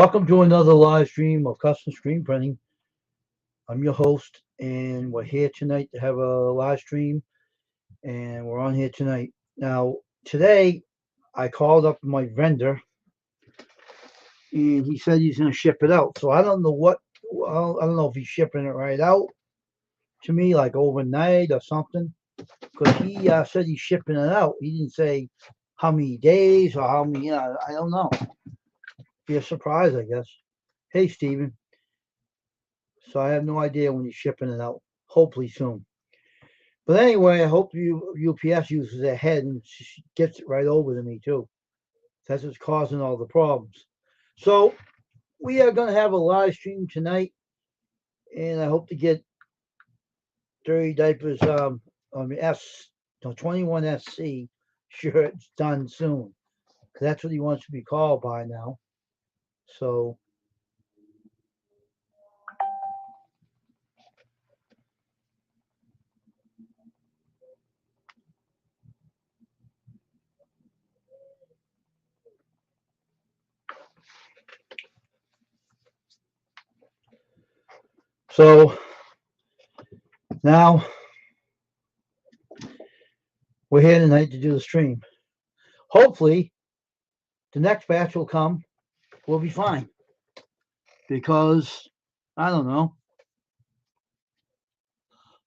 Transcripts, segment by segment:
Welcome to another live stream of custom screen printing. I'm your host, and we're here tonight to have a live stream, and we're on here tonight. Now, today, I called up my vendor, and he said he's going to ship it out. So I don't know I don't know if he's shipping it right out to me, like overnight or something, because he said he's shipping it out. He didn't say how many days or how many, I don't know. Be a surprise, I guess. Hey, Steven. So I have no idea when he's shipping it out. Hopefully soon. But anyway, I hope UPS uses their head and gets it right over to me too. That's what's causing all the problems. So we are going to have a live stream tonight, and I hope to get 30 diapers, I mean S, no 21SC shirts done soon. Because that's what he wants to be called by now. So so now we're here tonight to do the stream. Hopefully the next batch will come. We'll be fine because I don't know.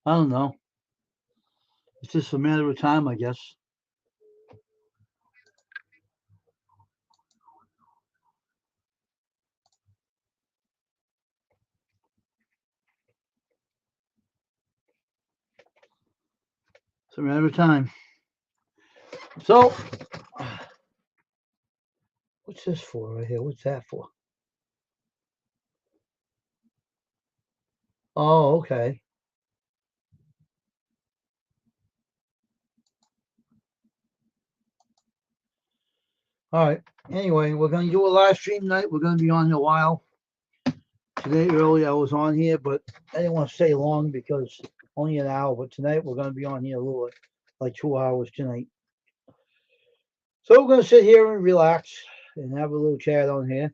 I don't know. It's just a matter of time, I guess. It's a matter of time. So, what's this for right here? What's that for? Oh, okay. All right. Anyway, we're going to do a live stream tonight. We're going to be on here a while. Today, early, I was on here, but I didn't want to stay long because only an hour. But tonight, we're going to be on here a little, like 2 hours tonight. So, we're going to sit here and relax and have a little chat on here.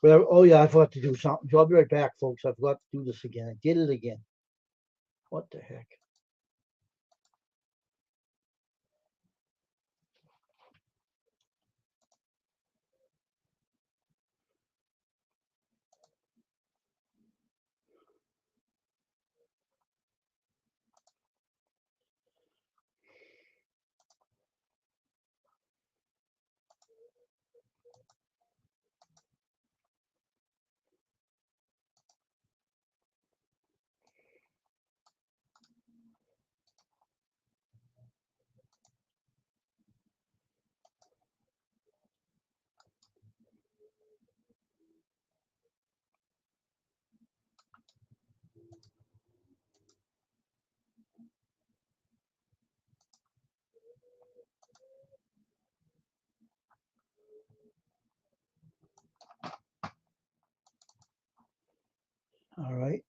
Whatever. Oh, yeah, I forgot to do something. So, I'll be right back, folks. I forgot to do this again. I did it again. What the heck? All right.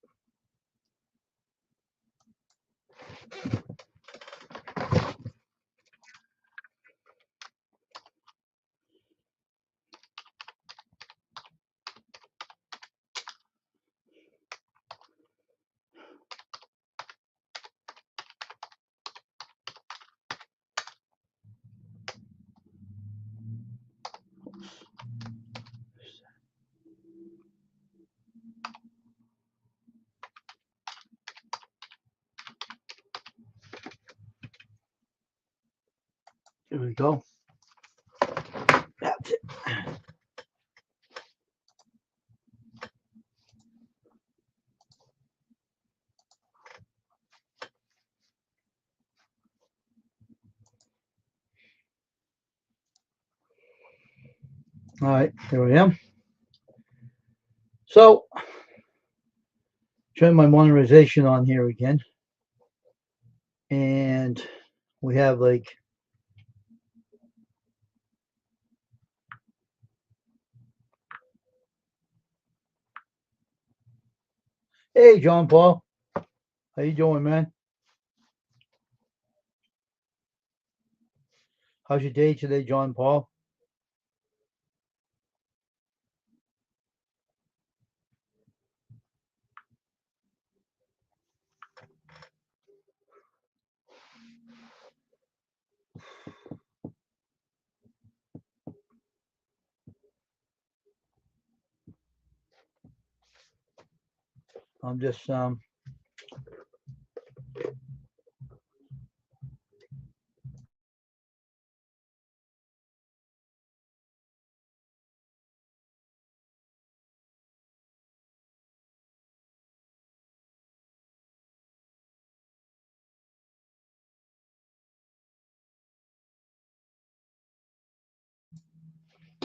Here we go. That's it. All right, here I am. So, turn my monetization on here again. And we have like, hey, John Paul. How you doing, man? How's your day today, John Paul? I'm just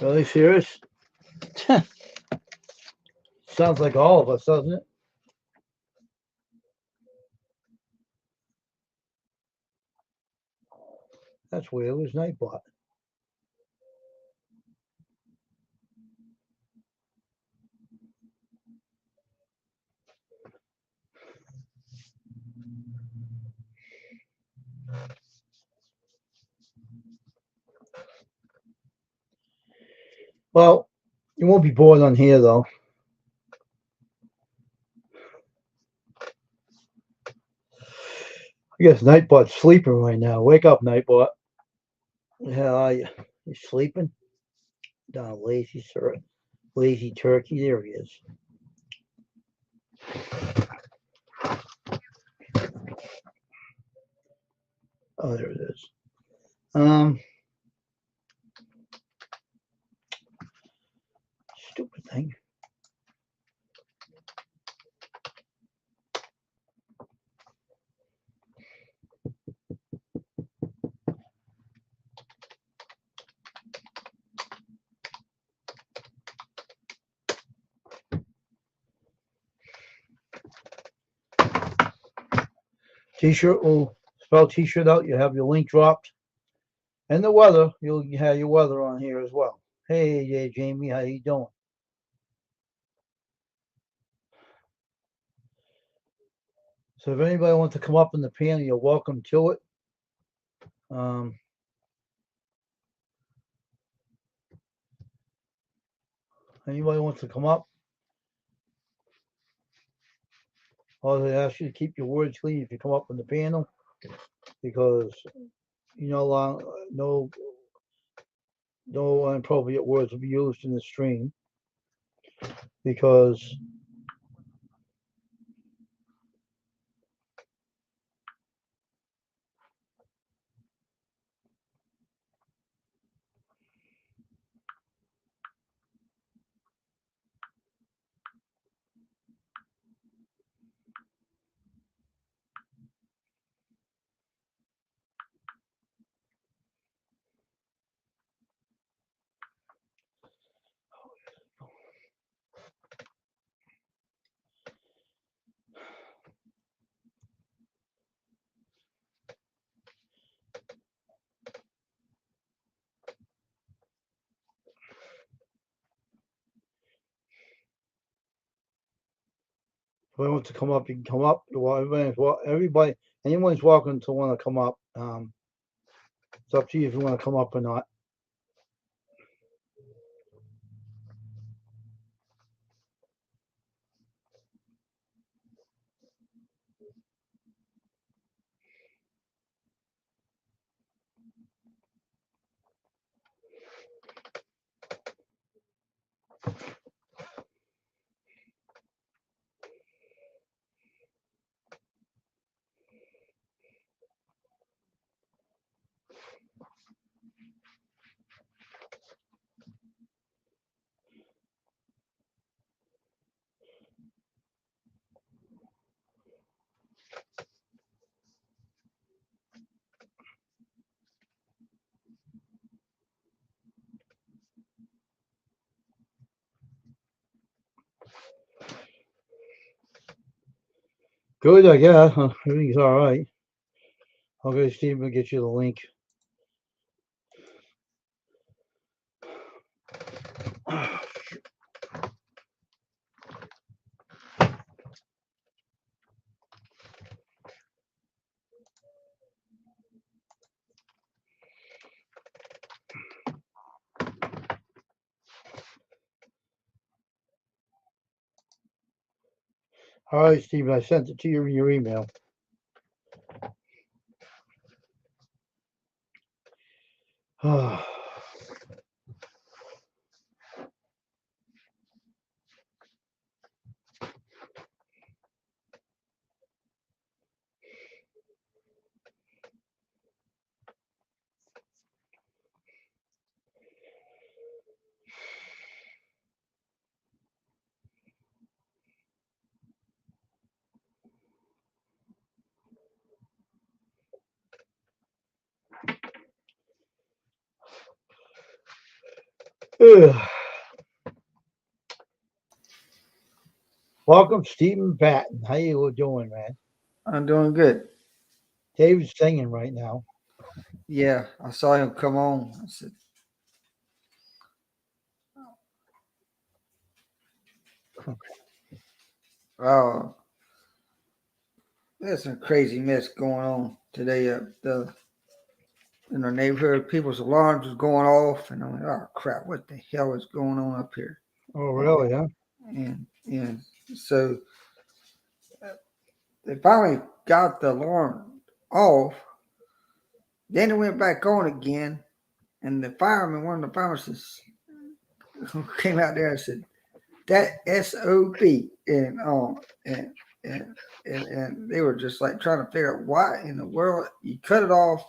really serious. Sounds like all of us, doesn't it? That's weird. It was Nightbot. Well, you won't be bored on here though. I guess Nightbot's sleeping right now. Wake up, Nightbot. How are you? You sleeping? Down lazy turkey. There he is. Oh, there it is. Stupid thing. T-shirt will spell T-shirt out. You have your link dropped, and the weather. You'll have your weather on here as well. Hey, Jamie, how you doing? So if anybody wants to come up in the panel, you're welcome to it. Um, anybody wants to come up, I'll ask you to keep your words clean if you come up in the panel, because you know, no inappropriate words will be used in the stream, because if anyone wants to come up, you can come up. Well, anyone's welcome to want to come up. It's up to you if you want to come up or not. Good, I guess. Everything's all right. I'll go to Steve and get you the link. All right, Steve, I sent it to you in your email. Ugh. Welcome, Stephen Patton. How you doing, man? I'm doing good. Dave's singing right now. Yeah, I saw him come on. I said, "Wow, there's some crazy mess going on today. In our neighborhood, people's alarms was going off, and I'm like, oh crap, what the hell is going on up here?" Oh, Uh, really, huh? and so they finally got the alarm off. Then it went back on again, and the fireman, one of the firemen, came out there and said, that SOB and and and they were just like trying to figure out why in the world you cut it off,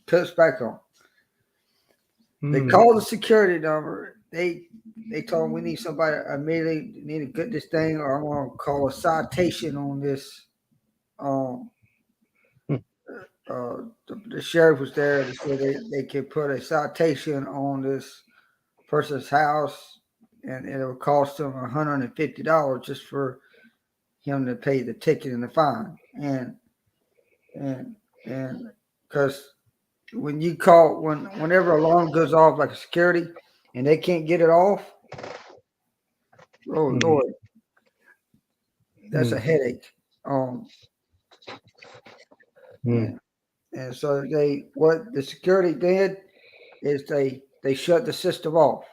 cut it back on. They Hmm. called the security number. They told them we need somebody immediately need to get this thing, or I'm gonna call a citation on this. Um, Hmm. the sheriff was there to say they could put a citation on this person's house, and it would cost them $150 just for him to pay the ticket and the fine. And and because when you call whenever alarm goes off like a security and they can't get it off, oh Hmm. Lord, that's Hmm. a headache. Um Hmm. and, and so they what the security did is they shut the system off.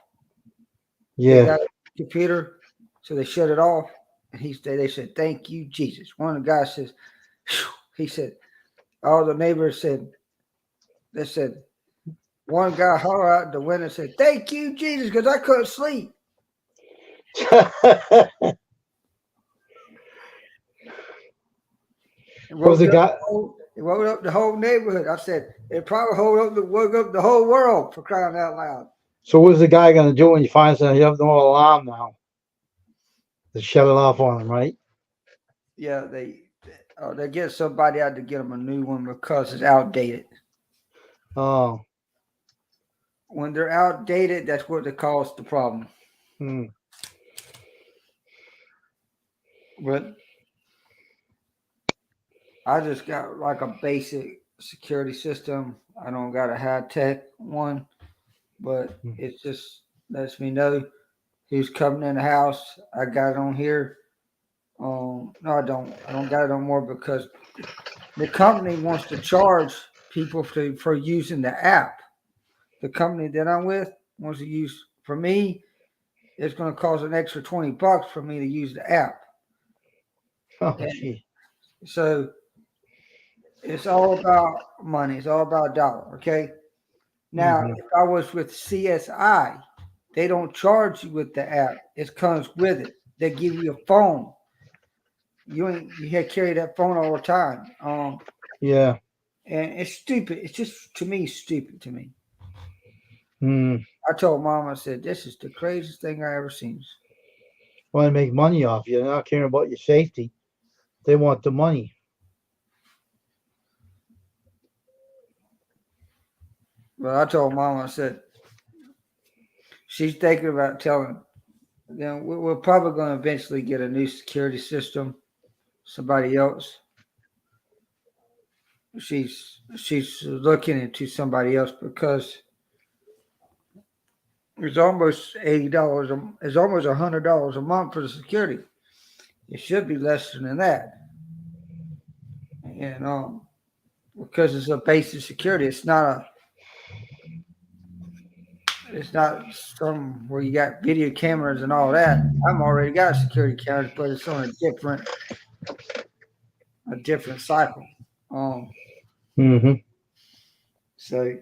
They Yeah. got a computer, so they shut it off. And they said, "Thank you, Jesus." One of the guys says, "Phew," he said, all the neighbors said, they said, one guy hollered out the window and said, "Thank you, Jesus," because I couldn't sleep. It Was woke the up guy? it woke up the whole neighborhood. I said, it probably woke up the whole world for crying out loud. So what's the guy gonna do when he finds out he have no alarm now? To shut it off on him, right? Yeah, they get somebody out to get them a new one because it's outdated. Oh. When they're outdated, that's what they cause the problem. Hmm. But I just got like a basic security system. I don't got a high tech one, but Hmm. it just lets me know who's coming in the house. I got it on here. No, I don't. I don't got it on more because the company wants to charge people for using the app. The company that I'm with wants to use for me. It's going to cost an extra $20 for me to use the app, Oh, and gee. so it's all about money. It's all about dollar. Okay. Now, Hmm. if I was with CSI, they don't charge you with the app. It comes with it. They give you a phone. You had to carry that phone all the time. Yeah. And it's stupid. It's just to me stupid to me. Hmm. I told mom, I said, this is the craziest thing I ever seen. Want to make money off you? They're not caring about your safety. They want the money. But I told mom, I said, she's thinking about telling them we're probably going to eventually get a new security system. Somebody else. She's looking into somebody else because it's almost $80. It's almost $100 a month for the security. It should be less than that. And because it's a basic security, it's not some where you got video cameras and all that. I've already got security cameras, but it's on a different cycle. Um, Hmm. so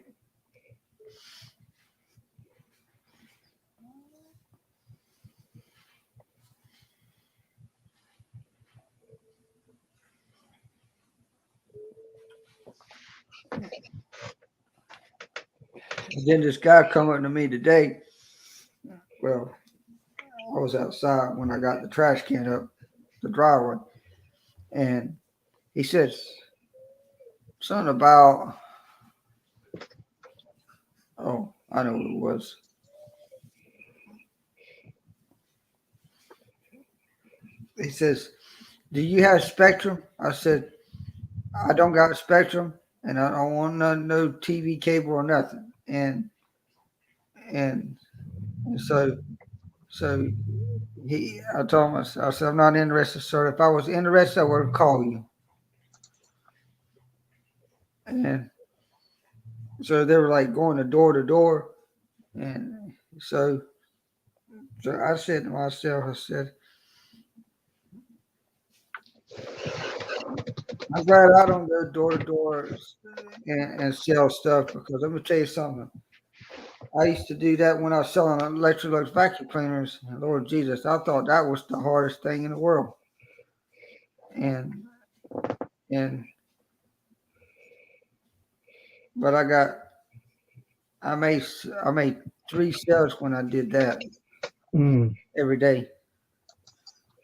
then this guy come up to me today. Well, I was outside when I got the trash can up the driveway, and he says something about, oh, I know what it was. he says, "Do you have Spectrum?" I said, "I don't got Spectrum, and I don't want no TV cable or nothing." And so I told him, I said, "I'm not interested, sir. If I was interested, I would have called you." And so they were like going to door, and so I said to myself, I said, "I'm glad I don't go door to door and sell stuff, because let me tell you something. I used to do that when I was selling Electrolux vacuum cleaners. And Lord Jesus, I thought that was the hardest thing in the world. And and but I made 3 sales when I did that every day.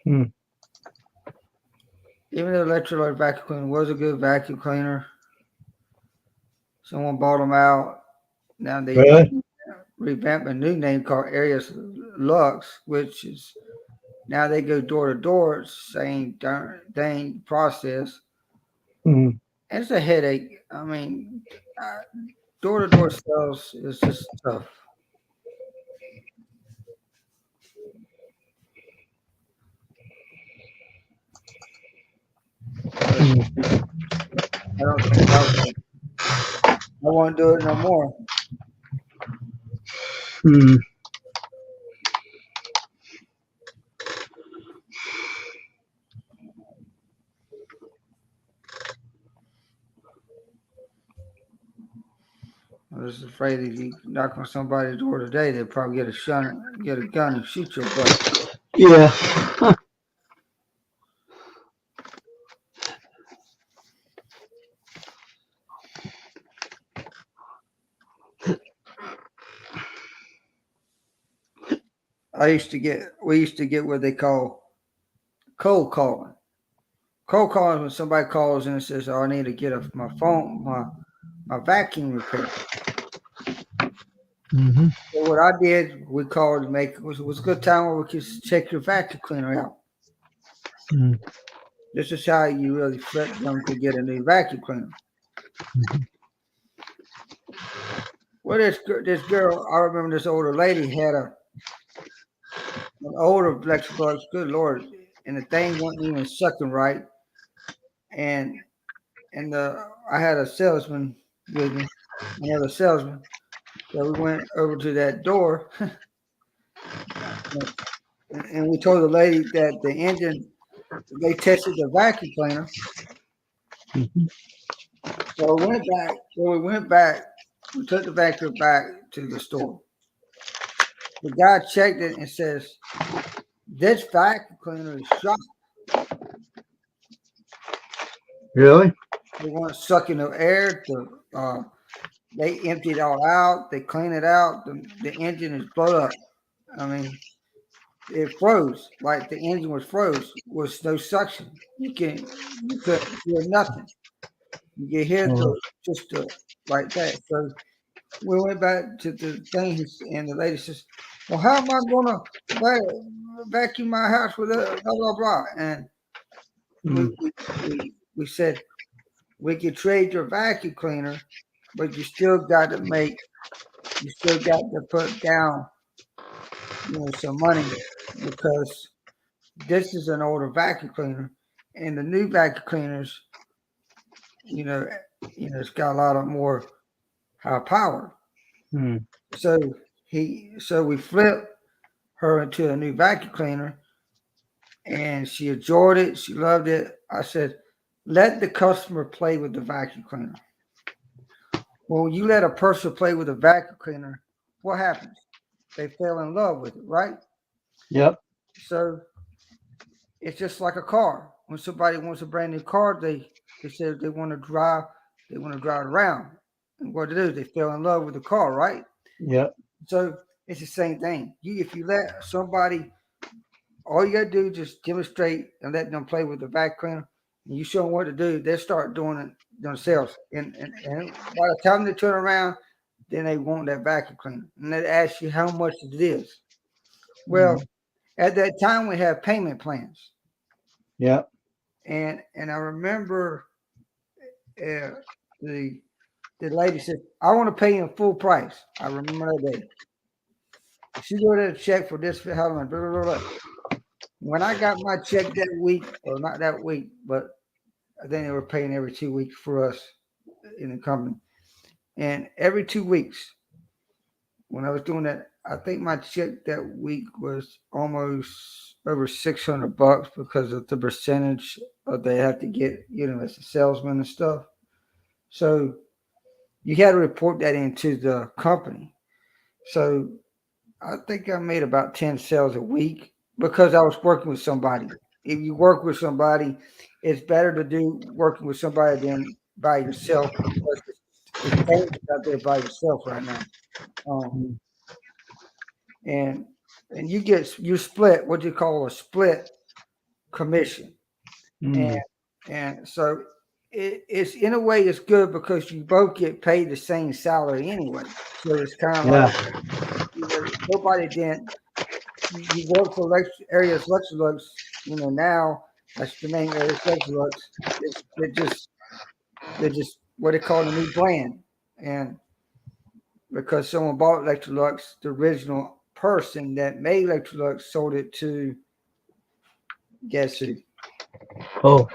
Mm. Even the Electrolux vacuum cleaner was a good vacuum cleaner. Someone bought them out. Now they Really? revamped a new name called Arius Lux, which is now they go door to door, same thing process. Mm. It's a headache. I mean, door to door sales is just tough. So I don't think I won't do it no more. Mm. I was afraid if you knock on somebody's door today, they'd probably get a gun and shoot your butt. Yeah. We used to get what they call cold calling. Cold calling is when somebody calls in and says, "Oh, I need to get my vacuum repaired." Mm-hmm. So what I did, we called to was a good time where we could check your vacuum cleaner out. Mm. This is how you really flip them to get a new vacuum cleaner. Well, this girl, I remember this older lady had an older Lexus. Good Lord, and the thing wasn't even sucking right. And I had a salesman with me, another salesman. So we went over to that door, and we told the lady that the engine. They tested the vacuum cleaner. Mm-hmm. So we went back. We took the vacuum back to the store. The guy checked it and says, "This vacuum cleaner is shot. Really? They weren't sucking no air. They emptied it all out. They cleaned it out. The engine is blown up. I mean, it froze. Like the engine was froze. Was no suction. You couldn't hear nothing. You could hear like that." So we went back to the thing, and the lady says, "Well, how am I going to vacuum my house with a blah blah blah?" And Mm. we said, "We could trade your vacuum cleaner, but you still got to put down, some money, because this is an older vacuum cleaner, and the new vacuum cleaners, it's got a lot of more high power." Mm. So we flipped her into a new vacuum cleaner, and she enjoyed it. She loved it. I said, "Let the customer play with the vacuum cleaner." Well, you let a person play with a vacuum cleaner, what happens? They fell in love with it, right? Yep. So it's just like a car. When somebody wants a brand new car, they say they want to drive it around. And what to do? They fell in love with the car, right? Yep. So it's the same thing. If you let somebody, all you got to do is just demonstrate and let them play with the vacuum cleaner, and you show them what to do, they'll start doing it themselves. And by the time they turn around, then they want that vacuum cleaner, and they ask you how much it is. Well, at that time we have payment plans. Yeah. And I remember the lady said, "I want to pay him full price." I remember that day. She wrote a check for this for how much? Blah, blah, blah. When I got my check that week, or not that week, but I think they were paying every 2 weeks for us in the company. And every 2 weeks, when I was doing that, I think my check that week was almost over $600 because of the percentage they have to get, as a salesman and stuff. So you had to report that into the company. So I think I made about 10 sales a week because I was working with somebody. If you work with somebody, it's better to do working with somebody than by yourself because it's dangerous out there by yourself right now. Um, and you split what you call a split commission, Mm. and so it's in a way it's good because you both get paid the same salary anyway. So it's kind of like nobody didn't. You work for Aries Luxolux, now that's the name Aries Luxolux. They're just what they call a new brand, and because someone bought Electrolux, the original person that made Electrolux sold it to guess who? Oh.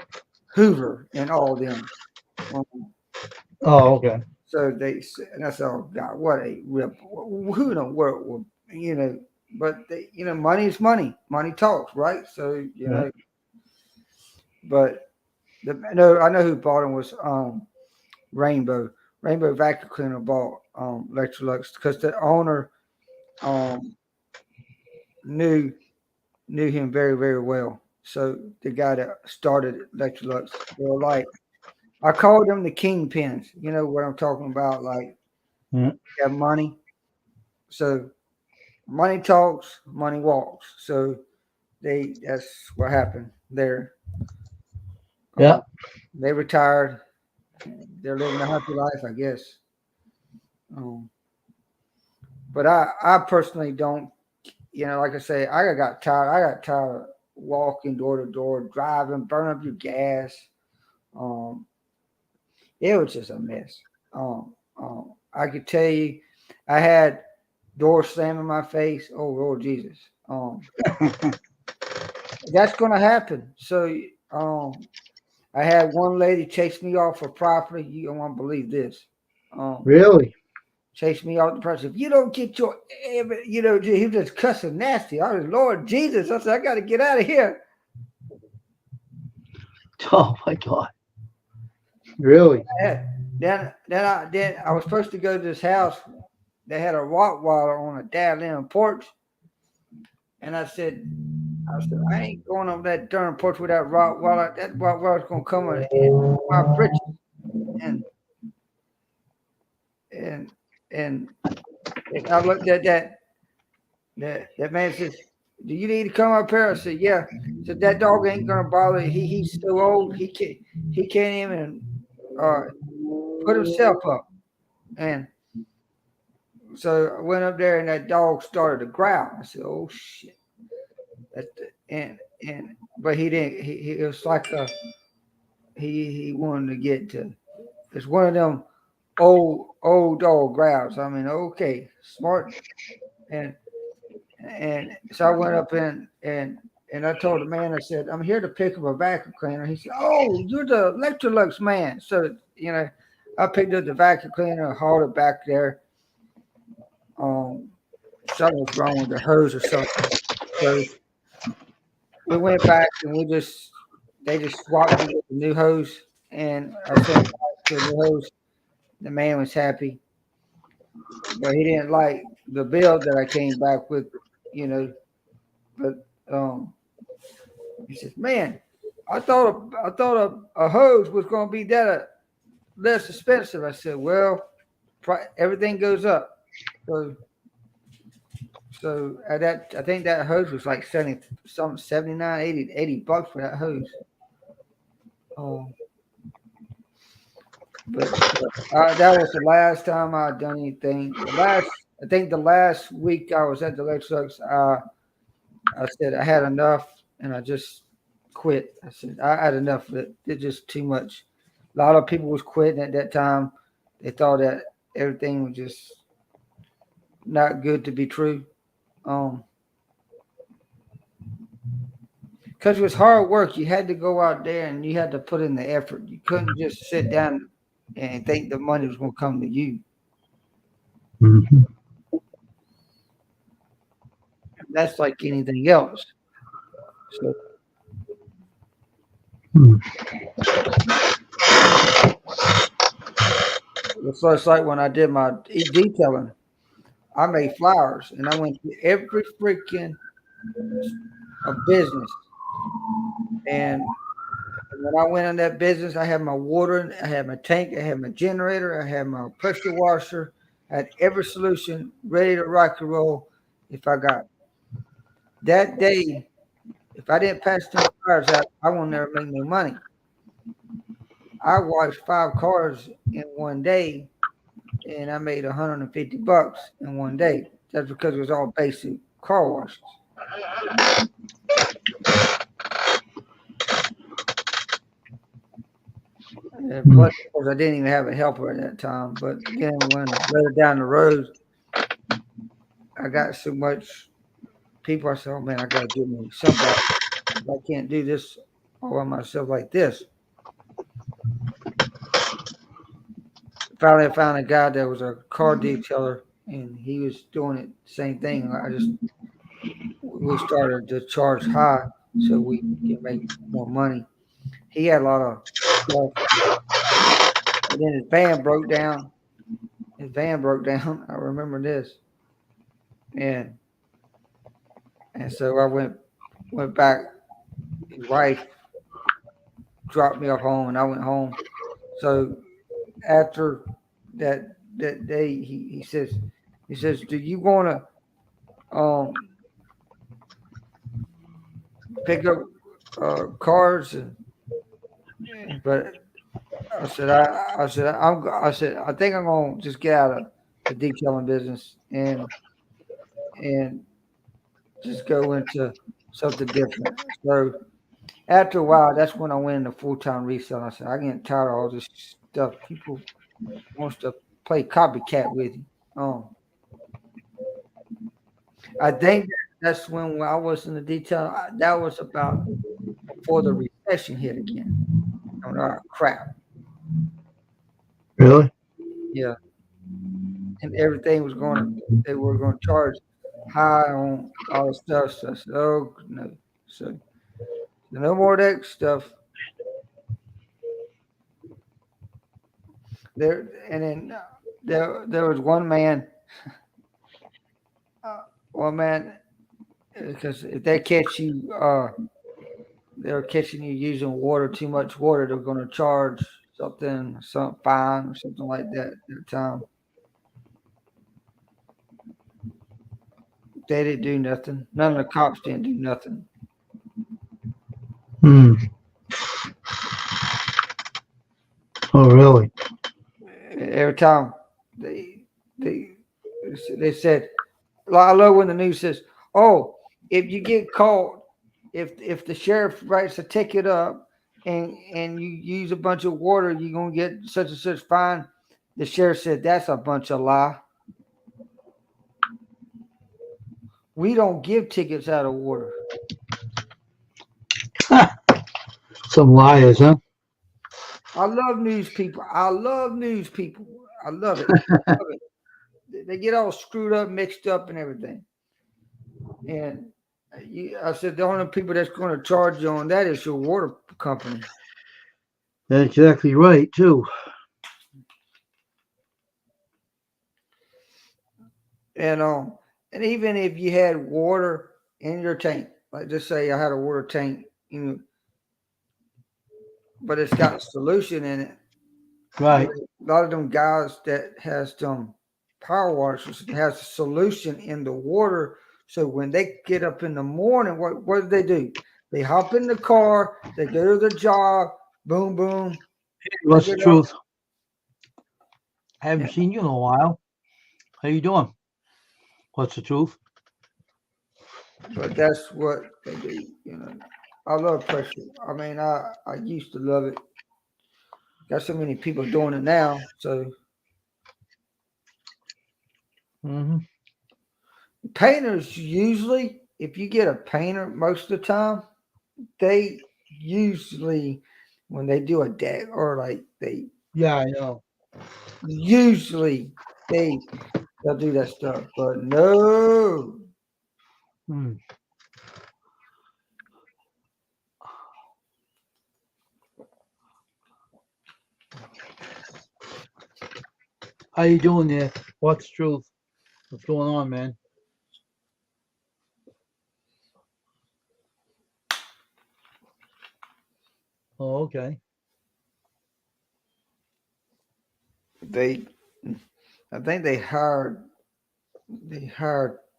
Hoover and all them. Oh, okay. So and I said, "Oh God, what a rip! Who in the world will, But money is money. Money talks, right? So Yeah. but I know who bought them was Rainbow. Rainbow Vacuum Cleaner bought Electrolux because the owner knew him very, very well. So the guy that started Electrolux, they were like, I called them the kingpins. You know what I'm talking about? Like, have money. So money talks, money walks. So that's what happened there. Yeah. They retired. They're living a happy life, I guess. But I personally don't. Like I say, I got tired. I got tired of walking door to door, driving, burning up your gas. It was just a mess. I could tell you, I had doors slam in my face. Oh Lord Jesus. That's gonna happen. So I had one lady chase me off her property. You don't want to believe this. Really? Chase me off the property. If you don't get your, he was just cussing nasty. I was Lord Jesus. I said I got to get out of here. Oh my God. Really? Then I was supposed to go to this house. They had a Rottweiler on a damn porch, and I said, I ain't going over that darn porch with that Rottweiler. That Rottweiler's gonna come in my britches. And I looked at that man says, "Do you need to come up here?" I said, "Yeah." He said, "That dog ain't gonna bother. He's so old. He can't even put himself up." And so I went up there, and that dog started to growl. I said, "Oh shit!" But he didn't. It was like he wanted to get to. It's one of them old dog growls. I mean, okay, smart. And so I went up and I told the man. I said, "I'm here to pick up a vacuum cleaner." He said, "Oh, you're the Electrolux man." So I picked up the vacuum cleaner, hauled it back there. Something was wrong with the hose or something. So we went back and they just swapped me with the new hose, and I sent it back to the new hose. The man was happy, but he didn't like the bill that I came back with, But he says, "Man, I thought a hose was going to be that less expensive." I said, "Well, everything goes up, so at that I think that hose was like 79, 80 bucks for that hose." But that was the last time I'd done anything. I think the last week I was at the Electrolux, I said I had enough, and I just quit. I said I had enough of it. It's just too much. A lot of people was quitting at that time. They thought that everything was just not good to be true. Um, because it was hard work. You had to go out there and you had to put in the effort. You couldn't just sit down and think the money was going to come to you. Mhm. That's like anything else. So Hmm. it's like when I did my detailing, I made flowers and I went to every freaking business. And when I went in that business, I had my water, I had my tank, I had my generator, I had my pressure washer, I had every solution ready to rock and roll if I got it. That day. If I didn't pass them cars out, I won't never make no money. I washed 5 cars in one day, and I made $150 in one day. That's because it was all basic car washes. And Hmm. plus, of course, I didn't even have a helper at that time. But then when later down the road, I got so much people, I said, "Oh man, I got to get me somebody. I can't do this all by myself like this." Finally, I found a guy that was a car detailer, and he was doing it same thing. We started to charge high so we can make more money. He had a lot of stuff, and then his van broke down. His van broke down. I remember this, and so I went back. His wife dropped me off home, and I went home. So after that day, he says, "Do you want to pick up cars?" But I said I think I'm gonna just get out of the detailing business and just go into something different. So after a while, that's when I went into full time resale. I said I get tired of all this stuff. People wants to play copycat with you. I think that's when I was in the detail. That was about before the recession hit again. I'm like, oh, crap. Really? Yeah, and everything was going to. They were going to charge high on all the stuff. So I said, oh no. So no more of that stuff. There and then there was one man because if they catch you, they're catching you using water too much water. They're going to charge some fine or something like that at the time. They didn't do nothing. None of the cops didn't do nothing. Hmm. Oh, really? Every time they they they said, I love when the news says, "Oh, if you get caught, if the sheriff writes a ticket up and you use a bunch of water, you're gonna get such and such fine." The sheriff said, "That's a bunch of lie. We don't give tickets out of water." Some liars, huh? I love news people. I love news people. I love it. Love it. They get all screwed up, mixed up, and everything. And I said the only people that's going to charge you on that is your water company. That's exactly right, too. And and even if you had water in your tank, like just say I had a water tank, but it's got a solution in it. Right. A lot of them guys that has them power washers has a solution in the water. So when they get up in the morning, what do they do? They hop in the car, they go to the job, boom, boom, What's the pick it up. truth? I haven't seen you in a while. How you doing? What's the truth? But that's what they do. I love pressure. I mean, I used to love it. Got so many people doing it now. So Hmm. painters usually, if you get a painter, most of the time, they usually when they do a deck or like they Yeah, I know. usually they'll do that stuff. But no, Hmm. How you doing there? What's truth? What's going on, man? Oh, okay. they I think they hired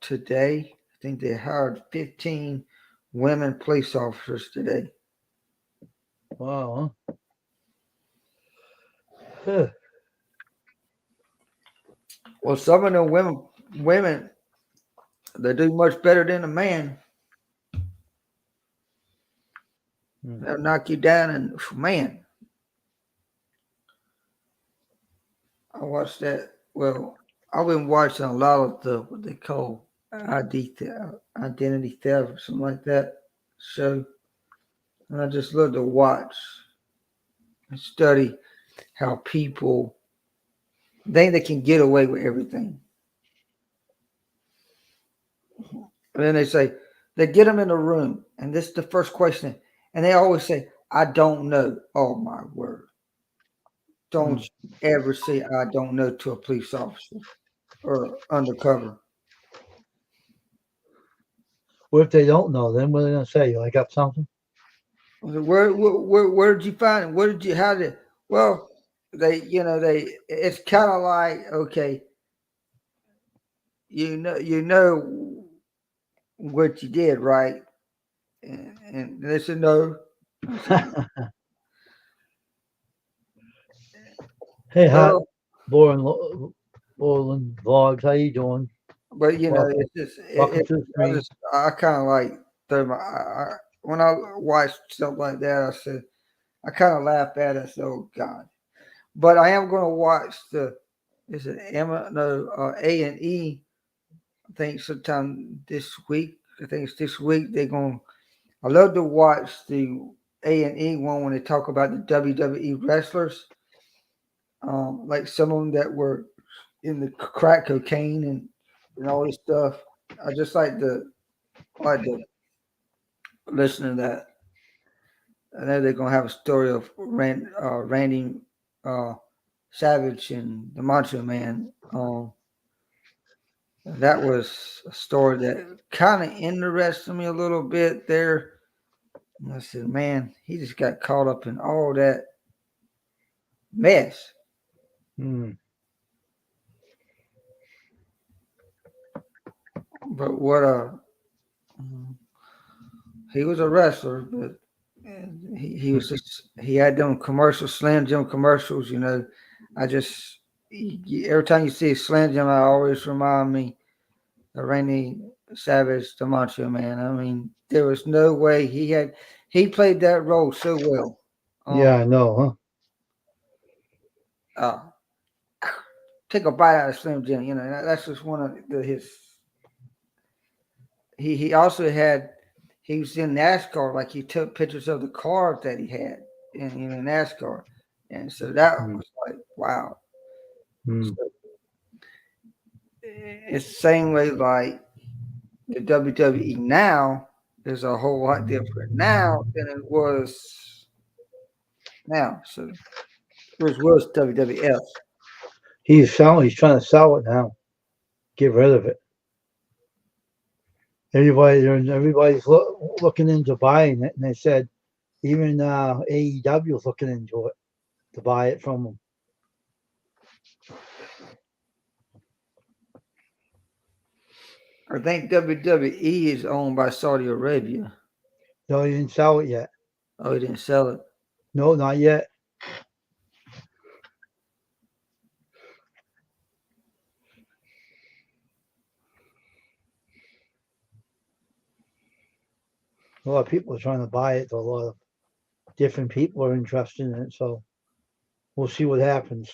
today. I think they hired 15 women police officers today. Wow. Huh? Well, some of the women they do much better than a man. Hmm. They'll knock you down, and man, I watched that. Well, I've been watching a lot of the what they call identity theft or something like that show, and I just love to watch and study how people think they can get away with everything. And then they say they get them in a room, and this is the first question, and they always say, "I don't know." Oh my word! Hmm. Don't you ever say "I don't know" to a police officer or undercover. What if they don't know? Then what are they gonna say? I got something. I said, where did you find it? Where did you how did well they it's kind of like okay you know what you did right and they said no. I said Hey, hot, well boring, boring vlogs. How you doing? but Welcome, it's just welcome to the I stream. just I kind of like throw when I watch stuff like that I said I kind of laugh at it. I said oh God, but I am going to watch the is it Emma no A&E. I think sometime this week. I think it's this week. They're going. I love to watch the A&E one when they talk about the WWE wrestlers, like some of them that were in the crack cocaine and all this stuff. I just like to listen to that. I know they're gonna have a story of Randy uh, Savage and the Macho Man. That was a story that kind of interested me a little bit there. And I said, man, he just got caught up in all that mess. Hmm. But what he was a wrestler, but he was just he had them commercial Slam Jim commercials. I just every time you see a Slam Jim, I always remind me of Randy Savage, the Macho Man. I mean, there was no way he played that role so well. Yeah, I know, Uh, take a bite out of Slim Jim. That's just one of his. He also had he was in NASCAR, like he took pictures of the cars that he had in NASCAR, and so that huh? was like wow. Hmm. So it's the same way like the WWE now is a whole lot different now than it was now. So it was WWF. He's selling. He's trying to sell it now. Get rid of it. Everybody's looking into buying it, and they said even AEW is looking into it to buy it from them. I think WWE is owned by Saudi Arabia. No, he didn't sell it yet. Oh, he didn't sell it. No, not yet. A lot of people are trying to buy it. A lot of different people are interested in it. So we'll see what happens.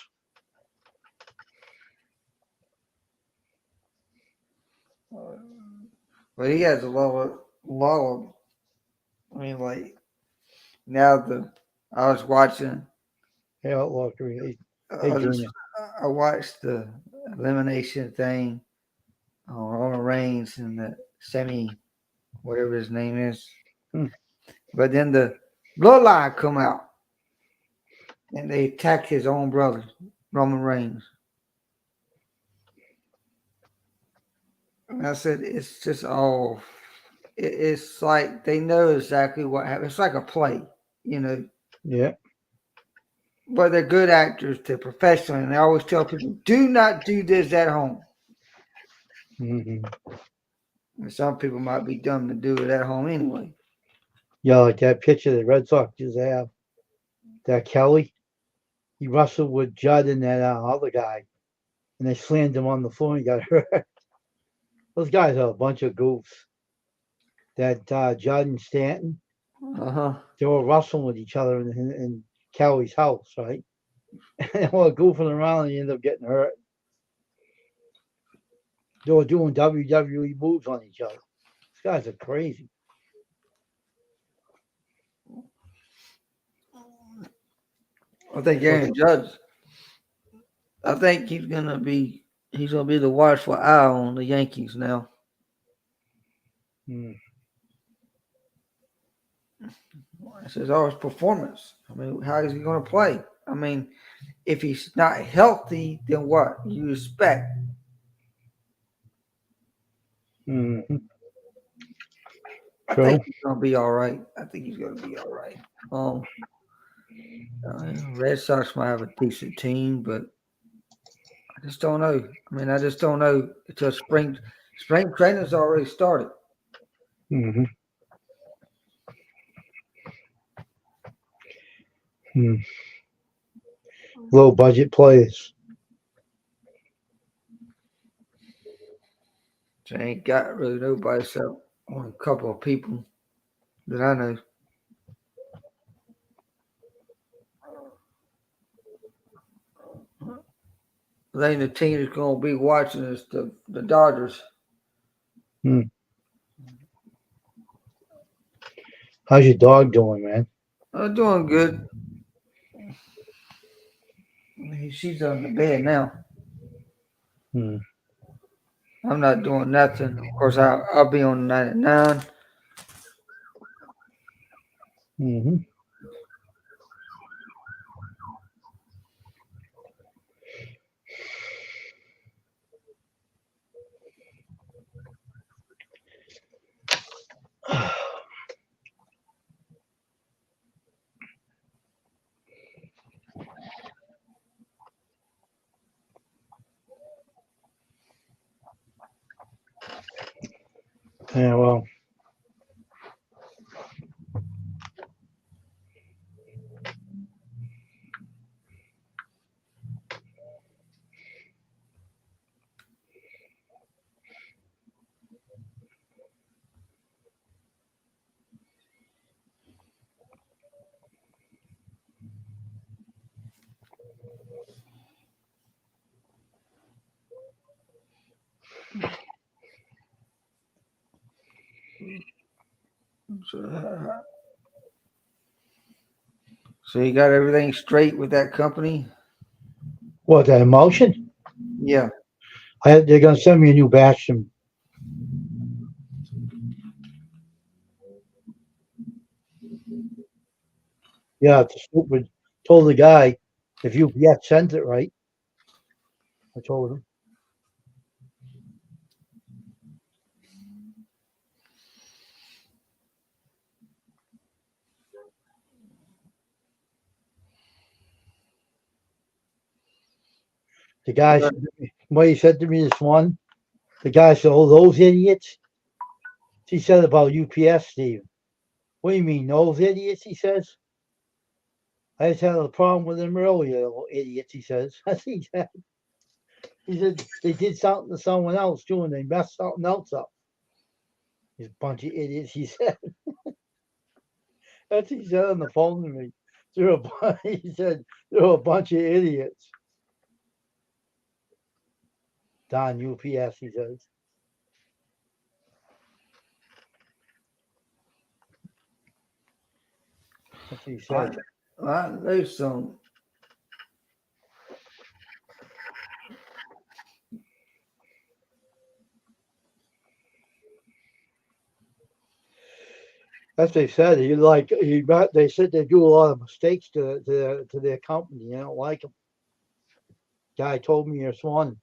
But he has a lot of. I mean, like now I was watching. Hey, Outlaw Creek. Hey, I, was, Junior. I watched the elimination thing on Roman Reigns and the whatever his name is. Hmm. But then the bloodline come out and they attack his own brother, Roman Reigns. And I said, it's just all. It's like they know exactly what happened. It's like a play, you know. Yeah. But they're good actors. They're professional, and they always tell people, "Do not do this at home." Mm-hmm. And some people might be dumb to do it at home anyway. Yeah, like that picture the Red Sox just have. That Kelly, he wrestled with Judd and that other guy, and they slammed him on the floor and he got hurt. Those guys are a bunch of goofs. That Judd and Stanton, they were wrestling with each other in Kelly's house, right? And they were goofing around and he ended up getting hurt. They were doing WWE moves on each other. These guys are crazy. I think Aaron Judge. I think he's gonna be the watchful eye on the Yankees now. This is all his performance. I mean, how is he going to play? I mean, if he's not healthy, then what you expect? Mm-hmm. I think he's going to be all right. I think he's going to be all right. Red Sox might have a decent team, but I just don't know. I mean, I just don't know until spring training's already started. Mm-hmm. Low budget players. So I ain't got really nobody except only a couple of people that I know. I think the team that's going to be watching is the Dodgers. How's your dog doing, man? I'm doing good. She's on the bed now. I'm not doing nothing. Of course, I'll be on 99. Mm-hmm. Yeah, well. So you got everything straight with that company? What, that emotion? Yeah. They're going to send me a new batch. Yeah, it's stupid. Told the guy, if UPS sends it right. I told him. The guy said to me, what he said to me this one, the guy said, oh, those idiots. He said about UPS, Steve. What do you mean, those idiots? He says. I just had a problem with them earlier, little idiots, he says. He said they did something to someone else too, and they messed something else up. These bunch of idiots, he said. That's what he said on the phone to me. He said they're a bunch of idiots. Don UPS, he says. That's what he said. There's some. That's what they said. They said they do a lot of mistakes to their company. They don't like them. Guy told me this one.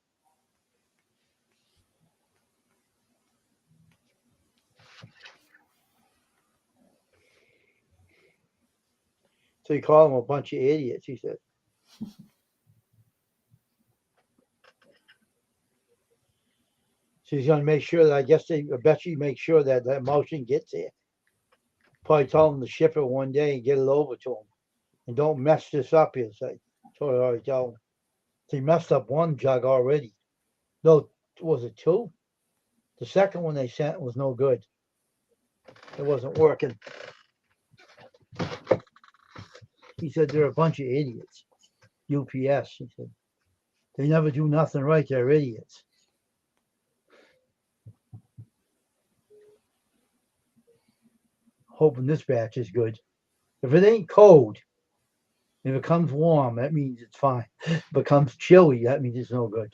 So he called them a bunch of idiots, he said. So he's going to make sure that, I bet you make sure that that motion gets there. Probably tell him to ship it one day and get it over to him. And don't mess this up, he'll say. So I already tell him. So he messed up one jug already. No, was it two? The second one they sent was no good. It wasn't working. He said they're a bunch of idiots. UPS, he said. They never do nothing right, they're idiots. Hoping this batch is good. If it ain't cold, if it comes warm, that means it's fine. If it becomes chilly, that means it's no good.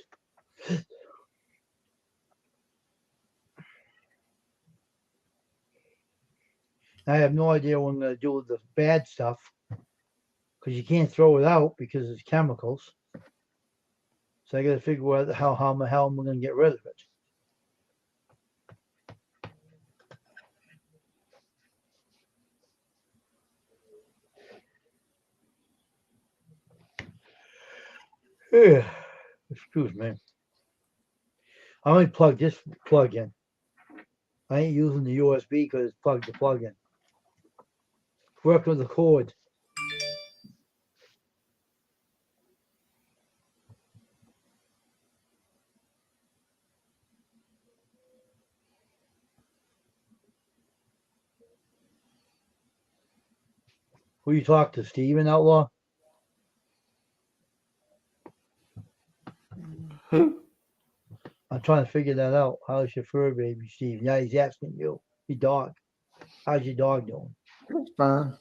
I have no idea what I'm going to do with the bad stuff because you can't throw it out because it's chemicals. So I got to figure out how am I going to get rid of it. Yeah. Excuse me. I only plug this plug in. I ain't using the USB because it's plugged to plug in. Work with the cord. Who you talk to, Steven Outlaw? Who? I'm trying to figure that out. How's your fur baby, Steven? Yeah, he's asking you. Your dog. How's your dog doing? It's fine.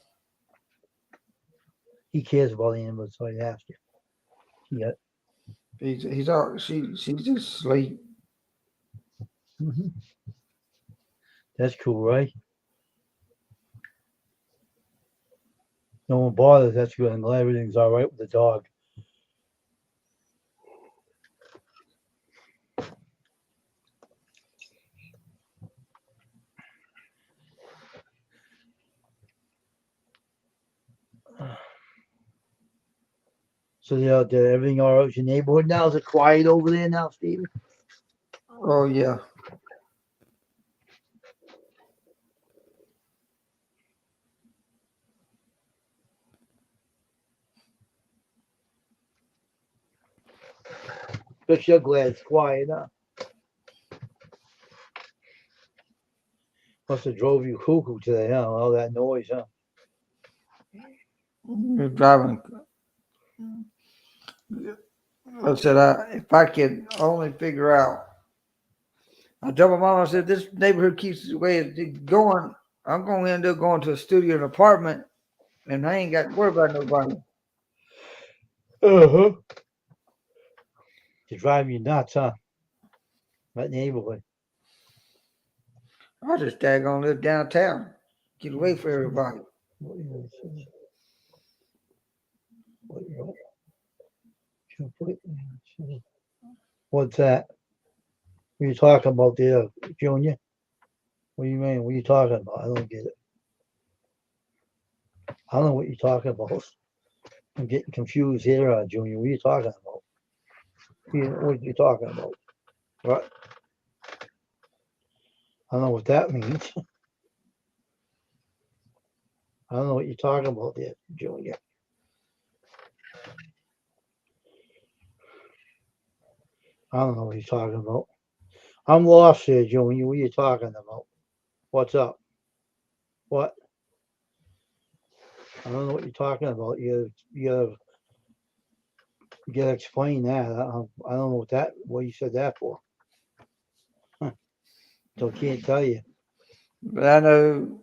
He cares about the animals, so he asked you. Yeah. He's all she's just asleep. Mhm. That's cool, right? No one bothers. That's good. I'm glad everything's all right with the dog. So everything all right with your neighborhood now? Is it quiet over there now, Steven? Oh yeah. But you're glad it's quiet, huh? Must have drove you cuckoo today, huh? All that noise, huh? You're driving. I said, if I could only figure out. I told my mom, I said, this neighborhood keeps the way it's going. I'm going to end up going to a studio and apartment, and I ain't got to worry about nobody. Uh-huh. To drive you nuts, huh? That neighborhood. I just daggone live downtown. Get away from everybody. What's that? What are you talking about there, Junior? What do you mean? What are you talking about? I don't get it. I don't know what you're talking about. I'm getting confused here, Junior. What are you talking about? What are you talking about? What? I don't know what that means. I don't know what you're talking about there, Junior. I don't know what you're talking about. I'm lost here, Junior. What are you talking about? What's up? What? I don't know what you're talking about. You gotta explain that. I don't know what you said that for. Huh. So can't tell you. But I know,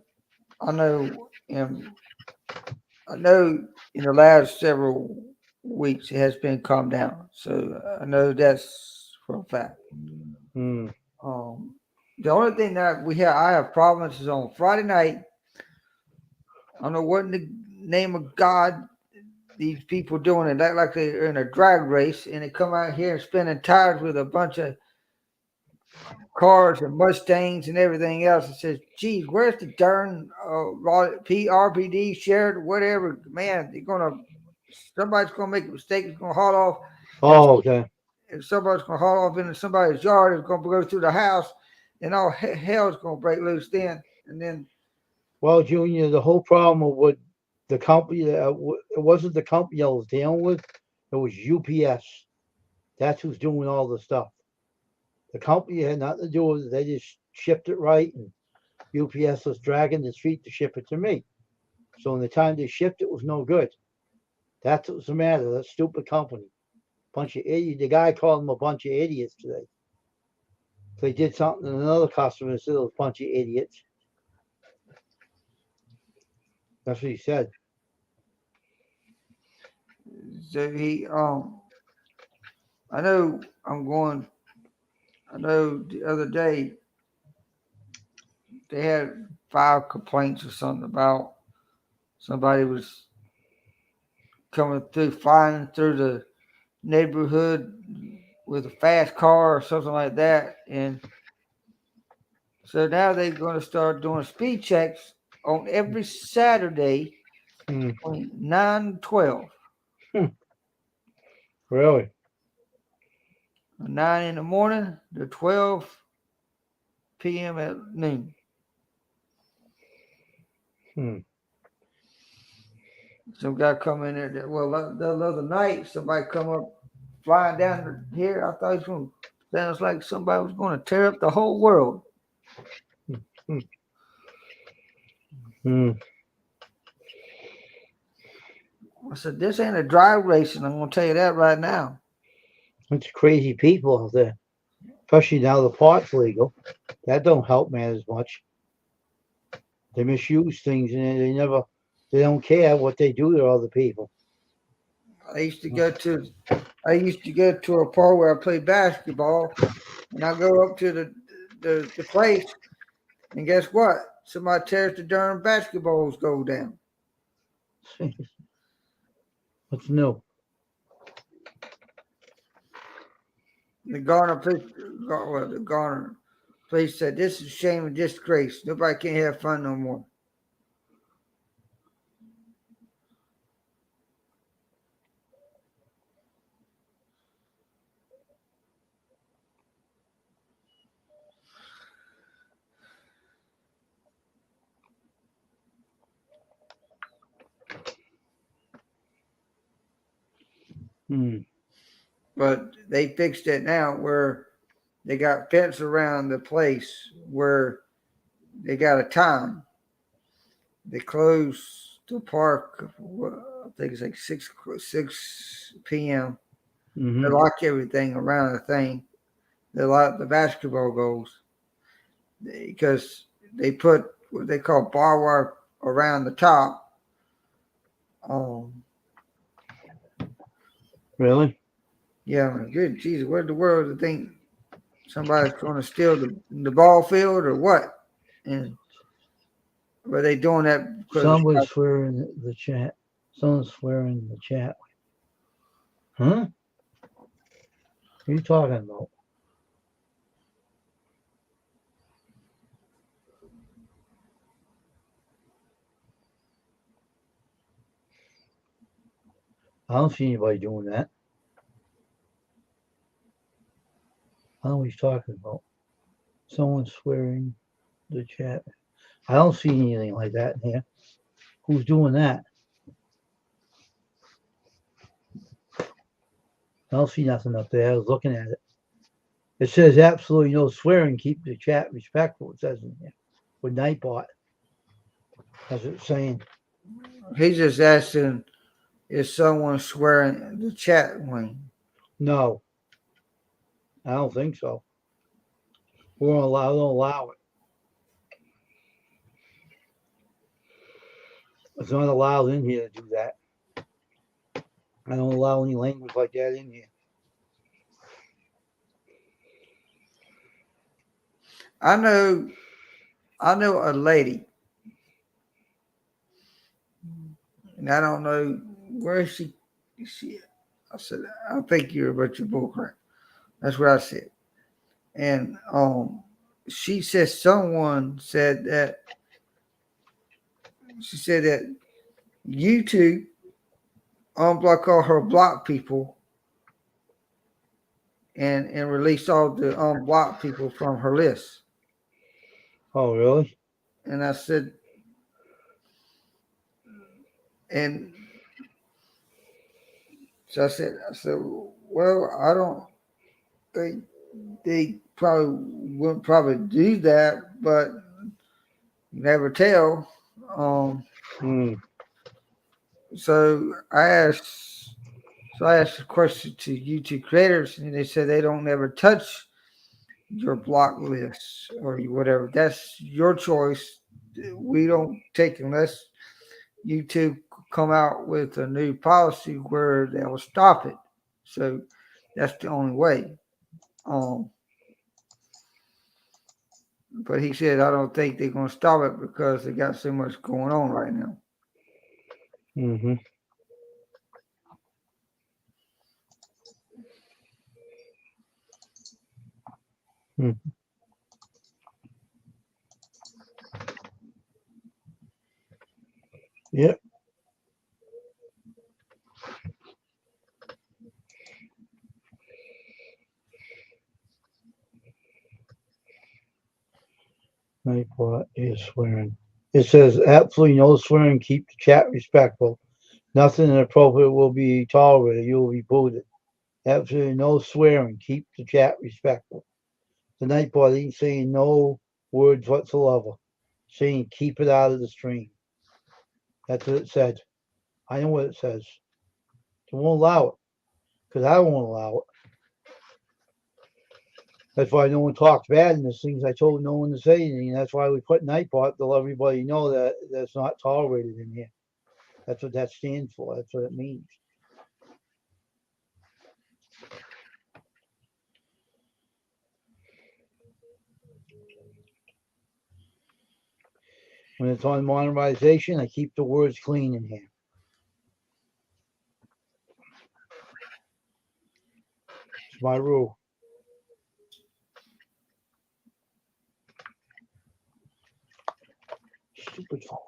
I know in the last several weeks it has been calmed down. So I know that's for a fact. Hmm. The only thing that I have problems is on Friday night. I don't know what in the name of God these people doing it. Like they're in a drag race and they come out here and spinning tires with a bunch of cars and Mustangs and everything else. It says, geez, where's the darn PRPD, sheriff, whatever? Man, somebody's gonna make a mistake. It's gonna haul off. Oh, okay. If somebody's gonna haul off into somebody's yard, it's gonna go through the house, and all hell's gonna break loose then. And then Well, Junior, the whole problem with the company, it wasn't the company I was dealing with. It was UPS. That's who's doing all the stuff. The company had nothing to do with it. They just shipped it right, and UPS was dragging the feet to ship it to me. So in the time they shipped it was no good. That's what's the matter. That stupid company. Bunch of idiots. The guy called them a bunch of idiots today. They did something to another customer and said it was a bunch of idiots. That's what he said. so I know I know the other day they had 5 complaints or something about somebody was flying through the neighborhood with a fast car or something like that. And so now they're going to start doing speed checks on every Saturday Hmm. between 9 and 12. Really? 9 in the morning to 12 p.m. at noon. Hmm. Some guy come in there. The other night, somebody come up flying down here. I thought it was going to sounds like somebody was going to tear up the whole world. Hmm. Hmm. I said, this ain't a drag racing. I'm going to tell you that right now. It's crazy people out there. Especially now the pot's legal. That don't help matters much. They misuse things and they don't care what they do to other people. I used to go to a park where I played basketball, and I go up to the place, and guess what? Somebody tears the darn basketballs go down. What's new? The Garner police said this is shame and disgrace. Nobody can have fun no more. Hmm. But they fixed it now where they got fence around the place where they got a time. They close the park. I think it's like 6 p.m. They Mm-hmm. lock everything around the thing. They lock the basketball goals because they put what they call bar wire around the top. Um, Really? yeah, good Jesus, what in the world do you think somebody's going to steal the ball field or what? And were they doing that because Somebody's swearing in the chat. Someone's swearing in the chat. Huh? What are you talking about? I don't see anybody doing that. I don't know what he's talking about. Someone's swearing in the chat. I don't see anything like that in here. Who's doing that? I don't see nothing up there. I was looking at it. It says absolutely no swearing. Keep the chat respectful. It says in here with Nightbot. That's what it's saying. He's just asking, is someone swearing the chat wing? No, I don't think so. We don't allow it. It's not allowed in here to do that. I don't allow any language like that in here. I know a lady, and I don't know where she. I said, I think you're a bunch of bullcrap. That's what I said. And she said someone said that she said that YouTube unblock all her block people and release all the unblocked people from her list. Oh, really? And I said, and so I said, well, I don't think they probably wouldn't probably do that, but you never tell. Hmm. So I asked a question to YouTube creators, and they said they don't ever touch your block list or whatever. That's your choice. We don't take unless YouTube come out with a new policy where they'll stop it. So that's the only way. Um, but he said I don't think they're gonna stop it because they got so much going on right now. Mm-hmm. Hmm. Yep. Nightbot is swearing. It says absolutely no swearing. Keep the chat respectful. Nothing inappropriate will be tolerated. You will be booted. Absolutely no swearing. Keep the chat respectful. The Nightbot ain't saying no words whatsoever. Saying keep it out of the stream. That's what it said. I know what it says. They won't allow it because I won't allow it. That's why no one talks bad in this things. I told no one to say anything. That's why we put Nightbot to let everybody know that that's not tolerated in here. That's what that stands for. That's what it means. When it's on monetization, I keep the words clean in here. It's my rule. Stupid phone.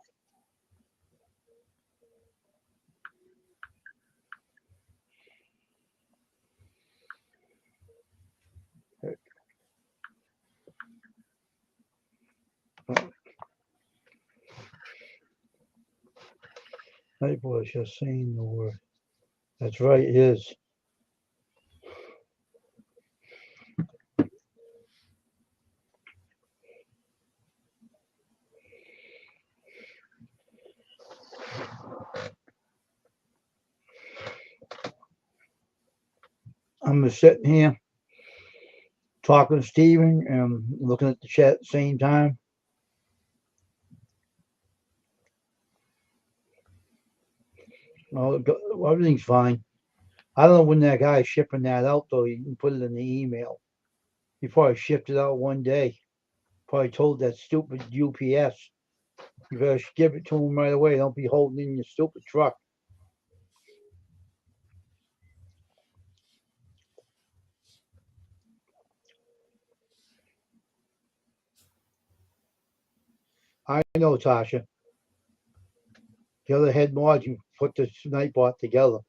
Nightbot is just saying the word. That's right, it is. I'm just sitting here talking to Steven and looking at the chat at the same time. Well, everything's fine. I don't know when that guy is shipping that out, though. You can put it in the email. He probably shipped it out one day. Probably told that stupid UPS, you better give it to him right away. Don't be holding in your stupid truck. I know, Tasha. The other head mod, you put the Nightbot together.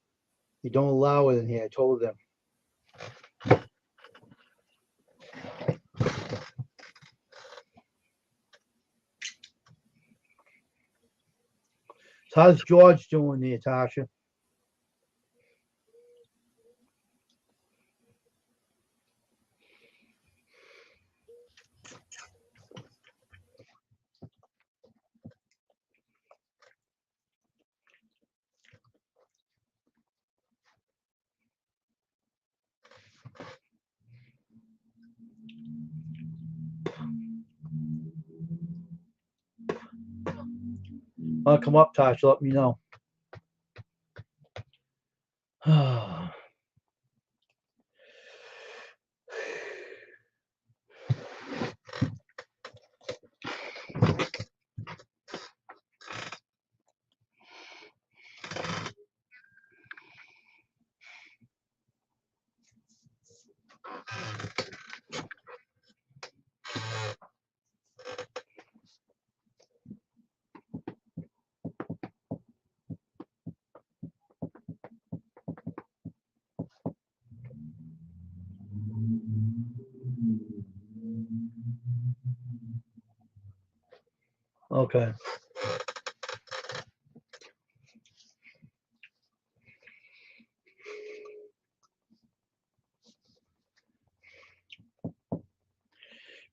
You don't allow it in here. I told them. So how's George doing there, Tasha? I'll come up, Tasha. Let me know. Okay.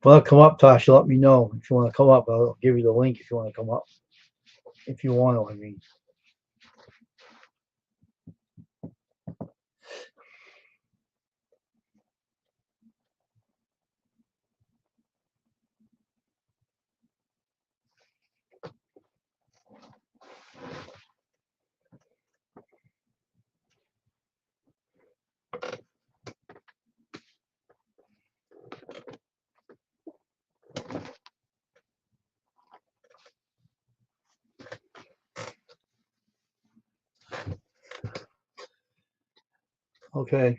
Well, come up, Tasha. Let me know if you want to come up. I'll give you the link if you want to come up. If you want to, I mean. Okay.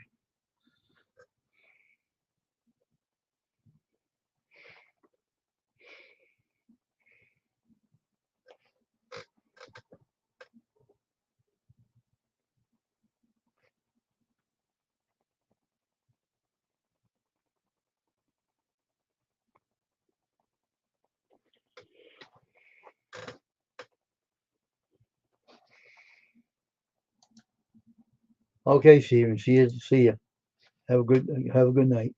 Okay, Steven. See you. See you. Have a good night.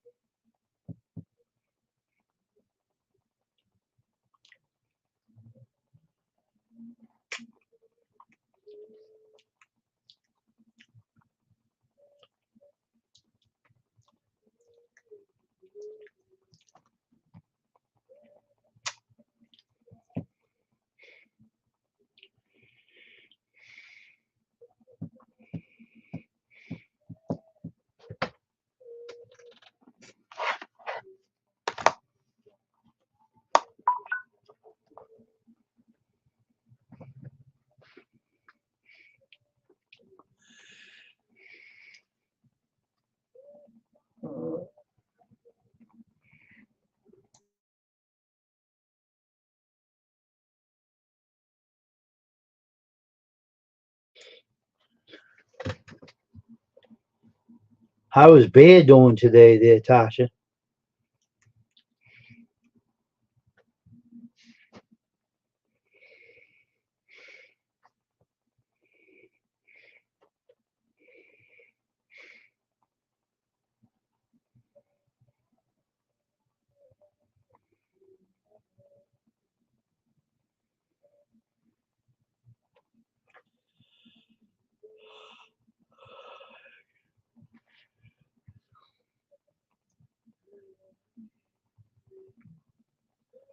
How is Bear doing today, there, Tasha?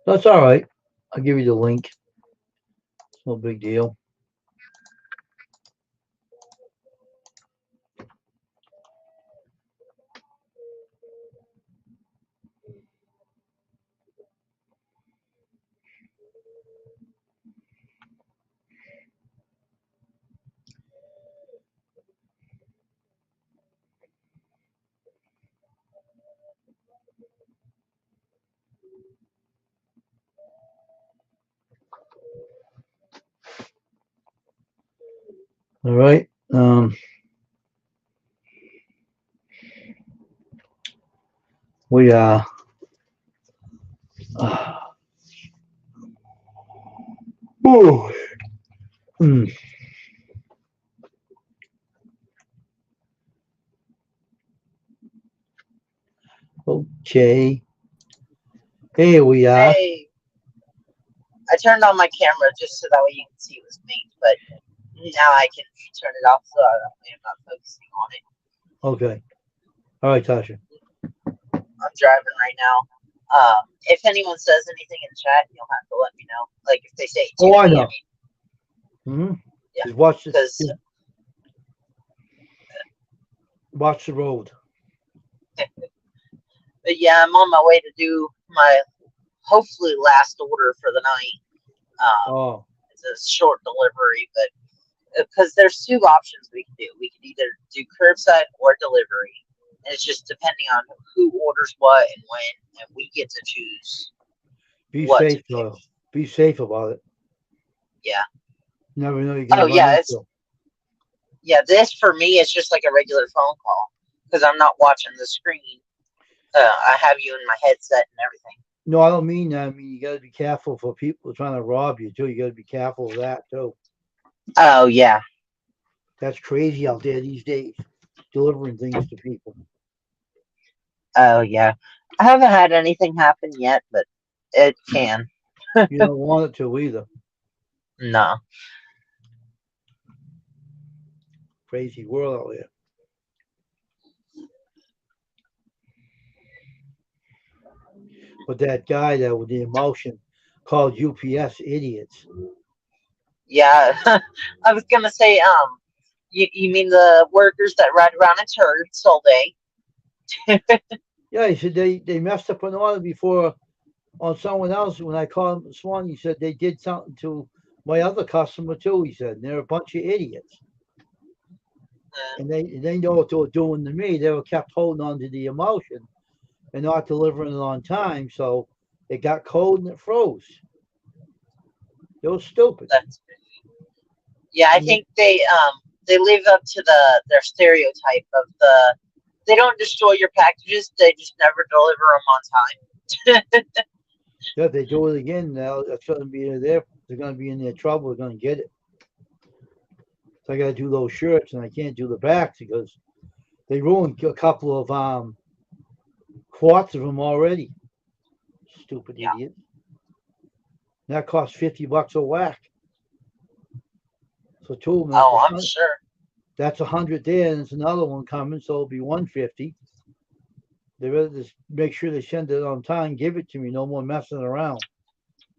That's all right. I'll give you the link. No big deal. All right. We ooh, mm, okay. Here we are. Hey, I turned on my camera just so that way you can see it was me, but now I can turn it off so I'm not focusing on it. Okay. All right, Tasha. I'm driving right now. If anyone says anything in chat, you'll have to let me know. Like if they say Oh, I Judy, know. Mm-hmm. Yeah, Just watch the, because just watch the road. but yeah, I'm on my way to do my hopefully last order for the night. Oh, It's a short delivery, but because there's two options we can do. We can either do curbside or delivery, and it's just depending on who orders what and when, and we get to choose be what to safe pick. though. Be safe about it. Yeah. You never know you're gonna Oh run yeah, it's into. this for me is just like a regular phone call because I'm not watching the screen. I have you in my headset and everything. No, I don't mean that. I mean you gotta be careful for people trying to rob you too. You gotta be careful of that too. Oh yeah. That's crazy out there these days, delivering things to people. Oh yeah. I haven't had anything happen yet, but it can. You don't want it to either. No. Crazy world out there. But that guy that with the emotion called UPS idiots. Yeah. I was gonna say, you mean the workers that ride around in turds all day? Yeah, he said they messed up an order before on someone else. When I called him this morning, he said they did something to my other customer too. He said and they're a bunch of idiots, and they know what they were doing to me. They were kept holding on to the emotion and not delivering it on time, so it got cold and it froze. It was stupid. That's yeah. I think they live up to their stereotype of they don't destroy your packages. They just never deliver them on time. Yeah, if they do it again, now that's going to be there. They're going to be in their trouble. They're going to get it. So I got to do those shirts, and I can't do the backs because they ruined a couple of quarts of them already. Stupid Yeah. idiot. That costs $50 a whack. So two of them. Oh, I'm sure. That's 100 there, and there's another one coming, so it'll be 150. They rather just make sure they send it on time, give it to me, no more messing around.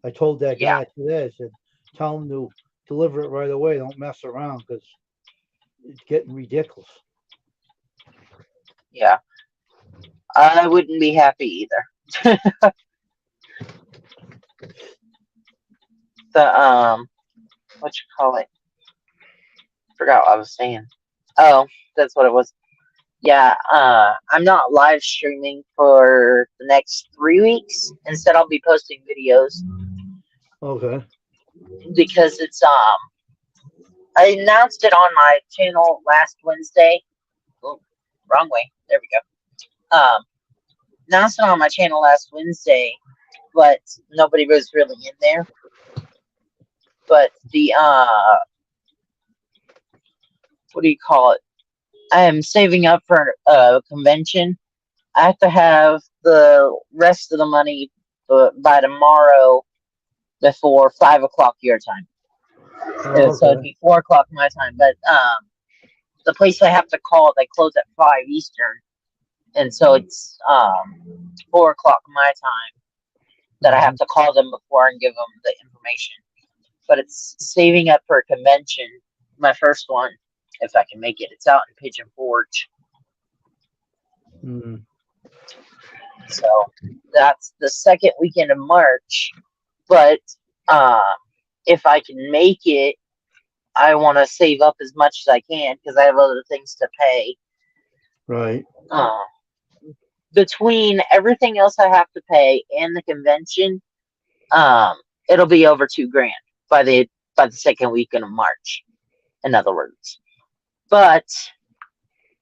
I told that Yeah. guy today, I said, tell him to deliver it right away. Don't mess around because it's getting ridiculous. Yeah. I wouldn't be happy either. The what you call it? Forgot what I was saying. Oh, that's what it was. Yeah, I'm not live streaming for the next 3 weeks. Instead, I'll be posting videos Okay. because it's I announced it on my channel last Wednesday. Oh, wrong way. There we go. Announced it on my channel last Wednesday, but nobody was really in there. But the what do you call it? I am saving up for a convention. I have to have the rest of the money by tomorrow before 5 o'clock your time. Oh, So it'd okay. be 4 o'clock my time. But the place I have to call, they close at 5 Eastern, and so it's 4 o'clock my time that I have to call them before and give them the information. But it's saving up for a convention, my first one, if I can make it. It's out in Pigeon Forge. Mhm. So that's the second weekend of March. But if I can make it, I want to save up as much as I can because I have other things to pay. Right. Between everything else I have to pay and the convention, it'll be over $2,000 by the second weekend of March. In other words, but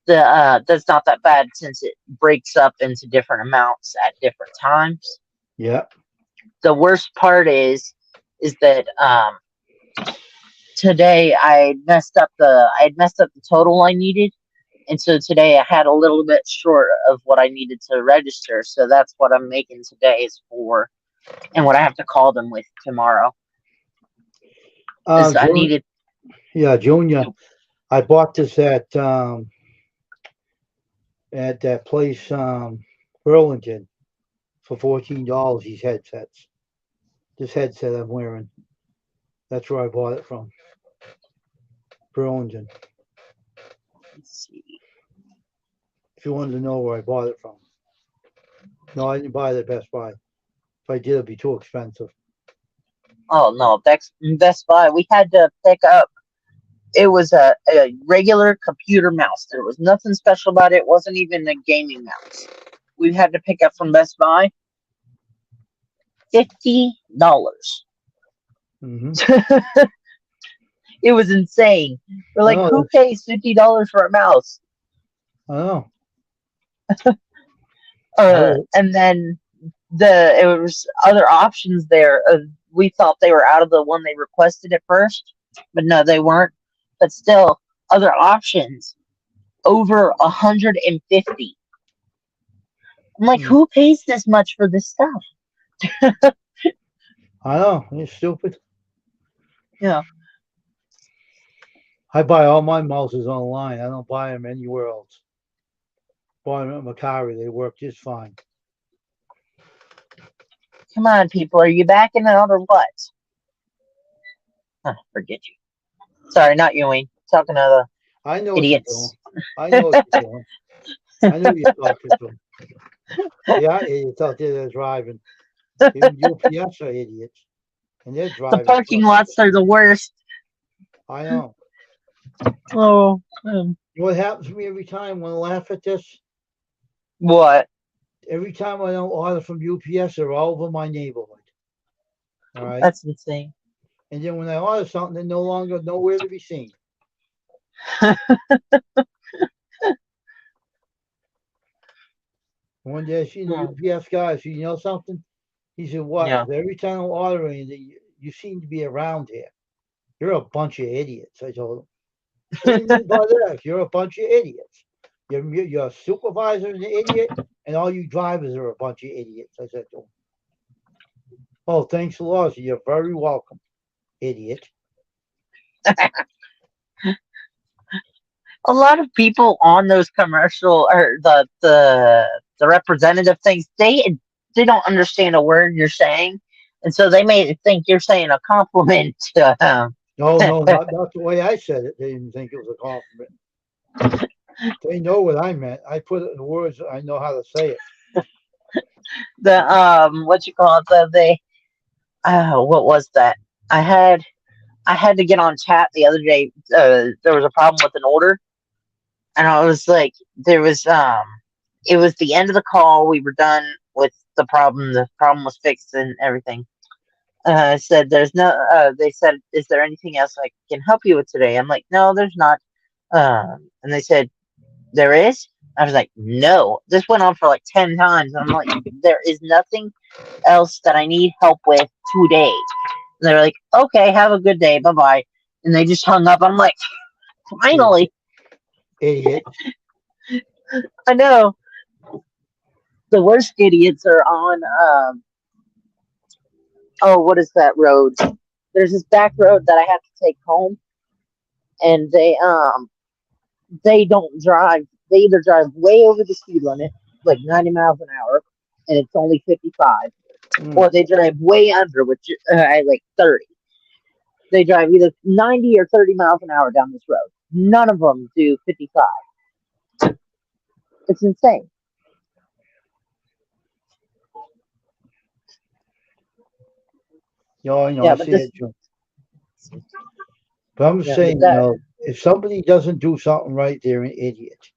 that's not that bad since it breaks up into different amounts at different times. Yeah. The worst part is that today I had messed up the total I needed, and so today I had a little bit short of what I needed to register. So that's what I'm making today is for, and what I have to call them with tomorrow. Is I needed. Yeah, Junior. I bought this at that place Burlington for $14. These headsets. This headset I'm wearing. That's where I bought it from. Burlington. Let's see. If you wanted to know where I bought it from. No, I didn't buy it at Best Buy. If I did, it'd be too expensive. Oh no, Best Buy. We had to pick up. It was a regular computer mouse. There was nothing special about it. It wasn't even a gaming mouse. We had to pick up from Best Buy. $50. Mm-hmm. It was insane. We're like, Oh, who pays $50 for a mouse? I know. Oh. And then it was other options there. We thought they were out of the one they requested at first, but no, they weren't. But still, other options over 150. I'm like, Hmm. who pays this much for this stuff? I know. It's stupid. Yeah. I buy all my mouses online. I don't buy them anywhere else. Buy them at Macari. They work just fine. Come on, people. Are you backing out or what? Forget you. Sorry, not you, Wayne. Talking to the I know idiots. what you're doing. I know what you're doing. I know you're talking to them. Yeah, idiots out there that are driving. Even UPS are idiots. And they're driving. The parking lots are the worst. I know. Oh. You know what happens to me every time when I laugh at this? What? Every time I don't order from UPS, they're all over my neighborhood. All right. That's insane. And then when I order something, they're no longer nowhere to be seen. One day I seen the UPS guy. I said, you know something? He said, what? Yeah. Every time I order anything, you seem to be around here. You're a bunch of idiots, I told him. What do you mean by that? You're a bunch of idiots. Your supervisor is an idiot, and all you drivers are a bunch of idiots, I said to him. Oh, thanks a lot. So you're very welcome, idiot. A lot of people on those commercial or the representative things, they don't understand a word you're saying, and so they may think you're saying a compliment to them. No, not the way I said it. They didn't think it was a compliment. They know what I meant. I put it in words I know how to say it. What you call it? What was that? I had to get on chat the other day. There was a problem with an order, and I was like, it was the end of the call. We were done with the problem. The problem was fixed and everything. Said there's no. They said, is there anything else I can help you with today? I'm like, no, there's not. And they said, there is. I was like, no. This went on for like 10 times. And I'm like, there is nothing else that I need help with today. And they're like, okay, have a good day. Bye bye. And they just hung up. I'm like, finally. Idiot. I know. The worst idiots are on, what is that road? There's this back road that I have to take home. And they don't drive. They either drive way over the speed limit, like 90 miles an hour, and it's only 55. Or they drive way under, which like 30. They drive either 90 or 30 miles an hour down this road. None of them do 55. It's insane. I Yeah, see it. But I'm saying, if somebody doesn't do something right, they're an idiot.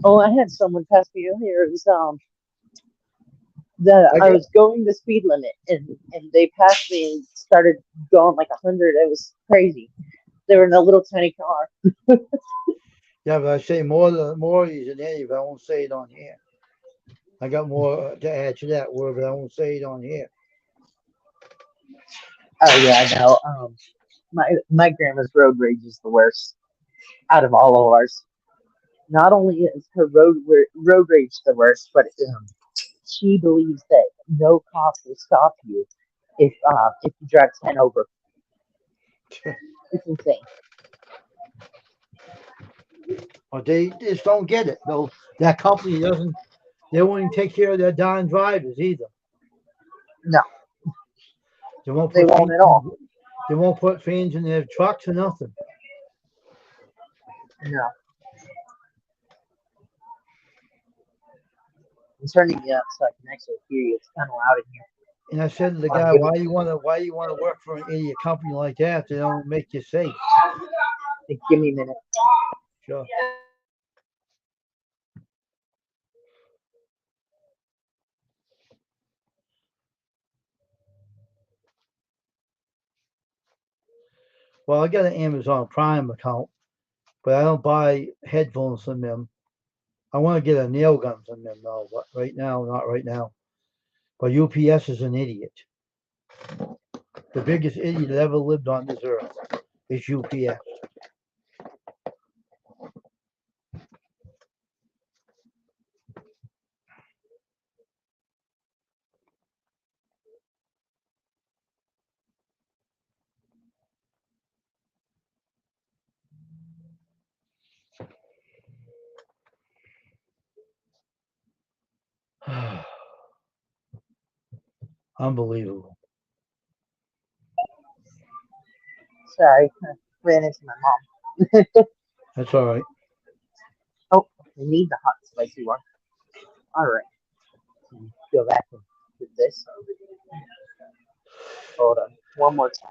Oh, I had someone pass me earlier. It was that I was going the speed limit, and they passed me and started going like 100. It was crazy. They were in a little tiny car. Yeah, but I say more he's an idiot, but I won't say it on here. I got more to add to that word, but I won't say it on here. Oh yeah, I know. My grandma's road rage is the worst out of all of ours. Not only is her road rage the worst, but she believes that no cop will stop you if you drive 10 over. It's insane. But they just don't get it. Though that company they won't even take care of their darn drivers either. No. They won't at all. They won't put fans in their trucks or nothing. No. I'm turning it up so I can actually hear you. It's kind of loud in here. And I said to the Come on, guy, give me- why you wanna work for an idiot company like that? They don't make you safe. Give me a minute. Sure. Well, I got an Amazon Prime account, but I don't buy headphones from them. I want to get a nail gun from them though, but right now, not right now. But UPS is an idiot. The biggest idiot that ever lived on this earth is UPS. Unbelievable. Sorry, I ran into my mom. That's all right. Oh, I need the hot spicy one. All right. Go back and do this. Hold on. One more time.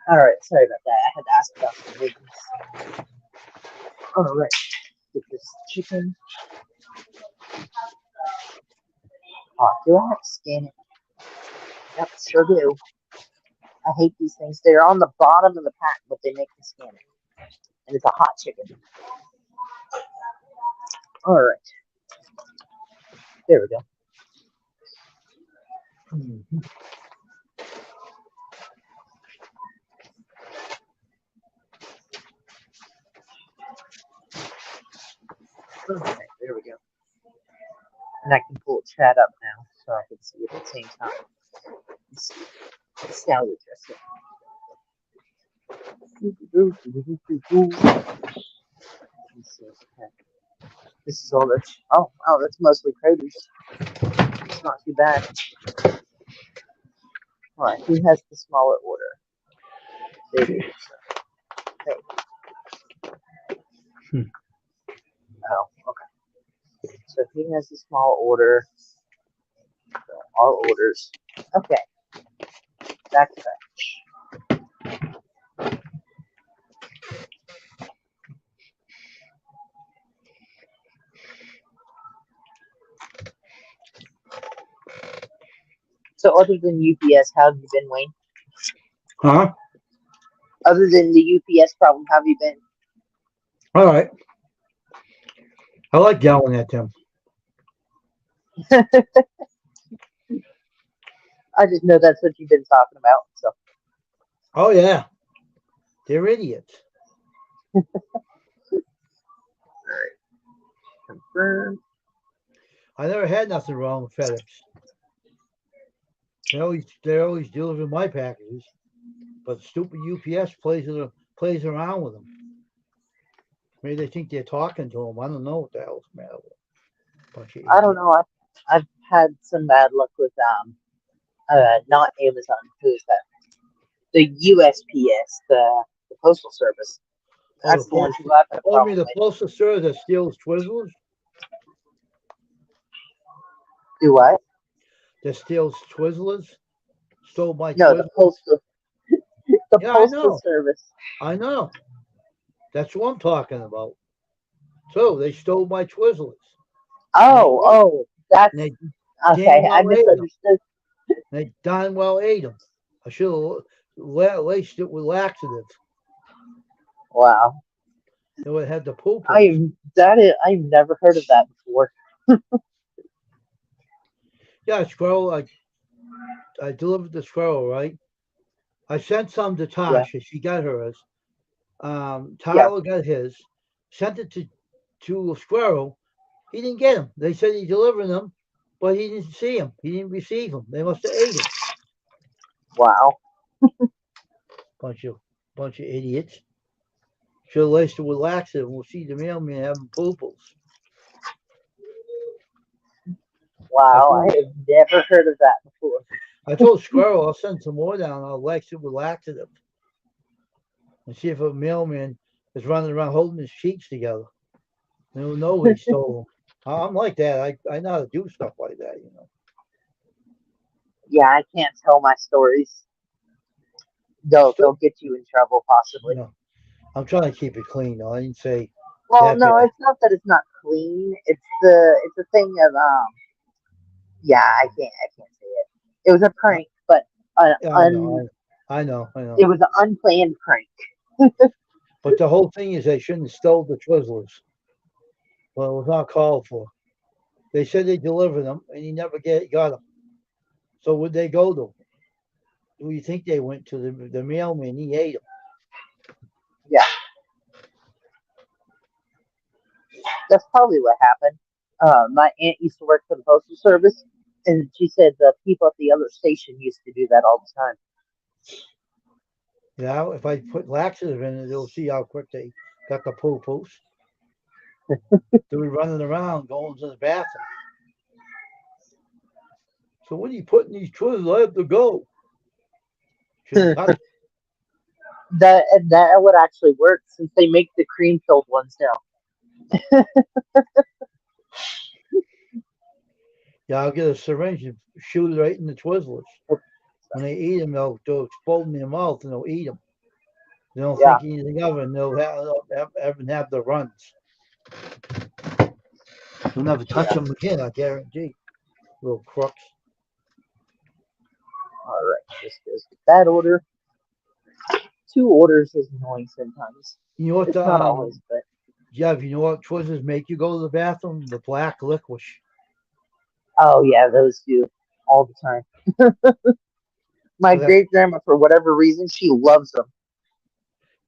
All right. Sorry about that. I had to ask about some business. All right. Get this chicken. Oh, do I have to scan it? Yep, sure do. I hate these things. They're on the bottom of the pack, but they make me scan it. And it's a hot chicken. All right. There we go. Mhm. Okay, there we go. And I can pull chat up now so I can see it at the same time. Let's see. Salad dressing. Let's see. Okay. This is all the. Oh, wow, that's mostly produce. It's not too bad. All right, who has the smaller order? They do. Hmm. Oh, okay. So he has the small order. So all orders. Okay. Back to fetch. So other than UPS, how have you been, Wayne? Huh? Other than the UPS problem, how have you been? All right. I like yelling at them. I just know that's what you've been talking about. So Oh yeah. They're idiots. confirm. I never had nothing wrong with FedEx. They're always delivering my packages, but stupid UPS plays around with them. Maybe they think they're talking to them. I don't know what the hell's the matter with them. Bunch of I don't idiots. know. I've had some bad luck with not Amazon. Who's that? The USPS, the postal service. Oh, That's the the one postal. who I've had a Oh, you mean problem the with. postal service that steals Twizzlers? Do what? That steals Twizzlers? Stole my No, Twizzlers? the postal. The Yeah, I postal know. service. I know. That's what I'm talking about. So they stole my Twizzlers. Oh, that's And they okay. damn I well ate them. misunderstood. They darn well ate them. I should have laced it with laxatives. Wow, They would have had the poo-poos. I've never heard of that before. Yeah, squirrel. I delivered the squirrel, right? I sent some to Yeah. Tasha. She got hers. Yeah. Tyler got his. Sent it to Squirrel. He didn't get them. They said he delivered them, but he didn't see them. He didn't receive them. They must have ate them. Wow. Bunch of bunch of idiots. Should have laced it with laxative. We'll see the mailman having pooples. Wow. I have never heard of that before. I told Squirrel I'll send some more down. I'll lax it with laxative and see if a mailman is running around holding his cheeks together. They'll know he stole them. I'm like that. I know how to do stuff like that, you know. Yeah, I can't tell my stories. They'll get you in trouble possibly. No, I'm trying to keep it clean though. I didn't say Well, that no, bad. it's not that it's not clean. It's the thing of yeah, I can't say it. It was a prank, but an Yeah, I know. it was an unplanned prank. But the whole thing is they shouldn't have stole the Twizzlers. Well, it was not called for. They said they delivered them, and he never got them. So would they go to? Who do you think they went to? The mailman. He ate them. Yeah, that's probably what happened. My aunt used to work for the postal service, and she said the people at the other station used to do that all the time. Yeah, if I put laxative in it, they'll see how quick they got the poo-poos. They'll be running around going to the bathroom. So what are you putting these Twizzlers? I have to go. Shouldn't touch. That would actually work since they make the cream filled ones now. Yeah, I'll get a syringe and shoot it right in the Twizzlers. When they eat them, they'll explode in their mouth and they'll eat them. They don't Yeah, think anything of it, and they'll have the runs. You'll never touch yeah. them again, I guarantee. Little crooks. All right, this goes with that order. 2 orders is annoying sometimes. You know what It's not always, but Jeff, you know what Twizzlers make you go to the bathroom? The black licorice. oh yeah, those do all the time. My But, that, great grandma, for whatever reason, she loves them.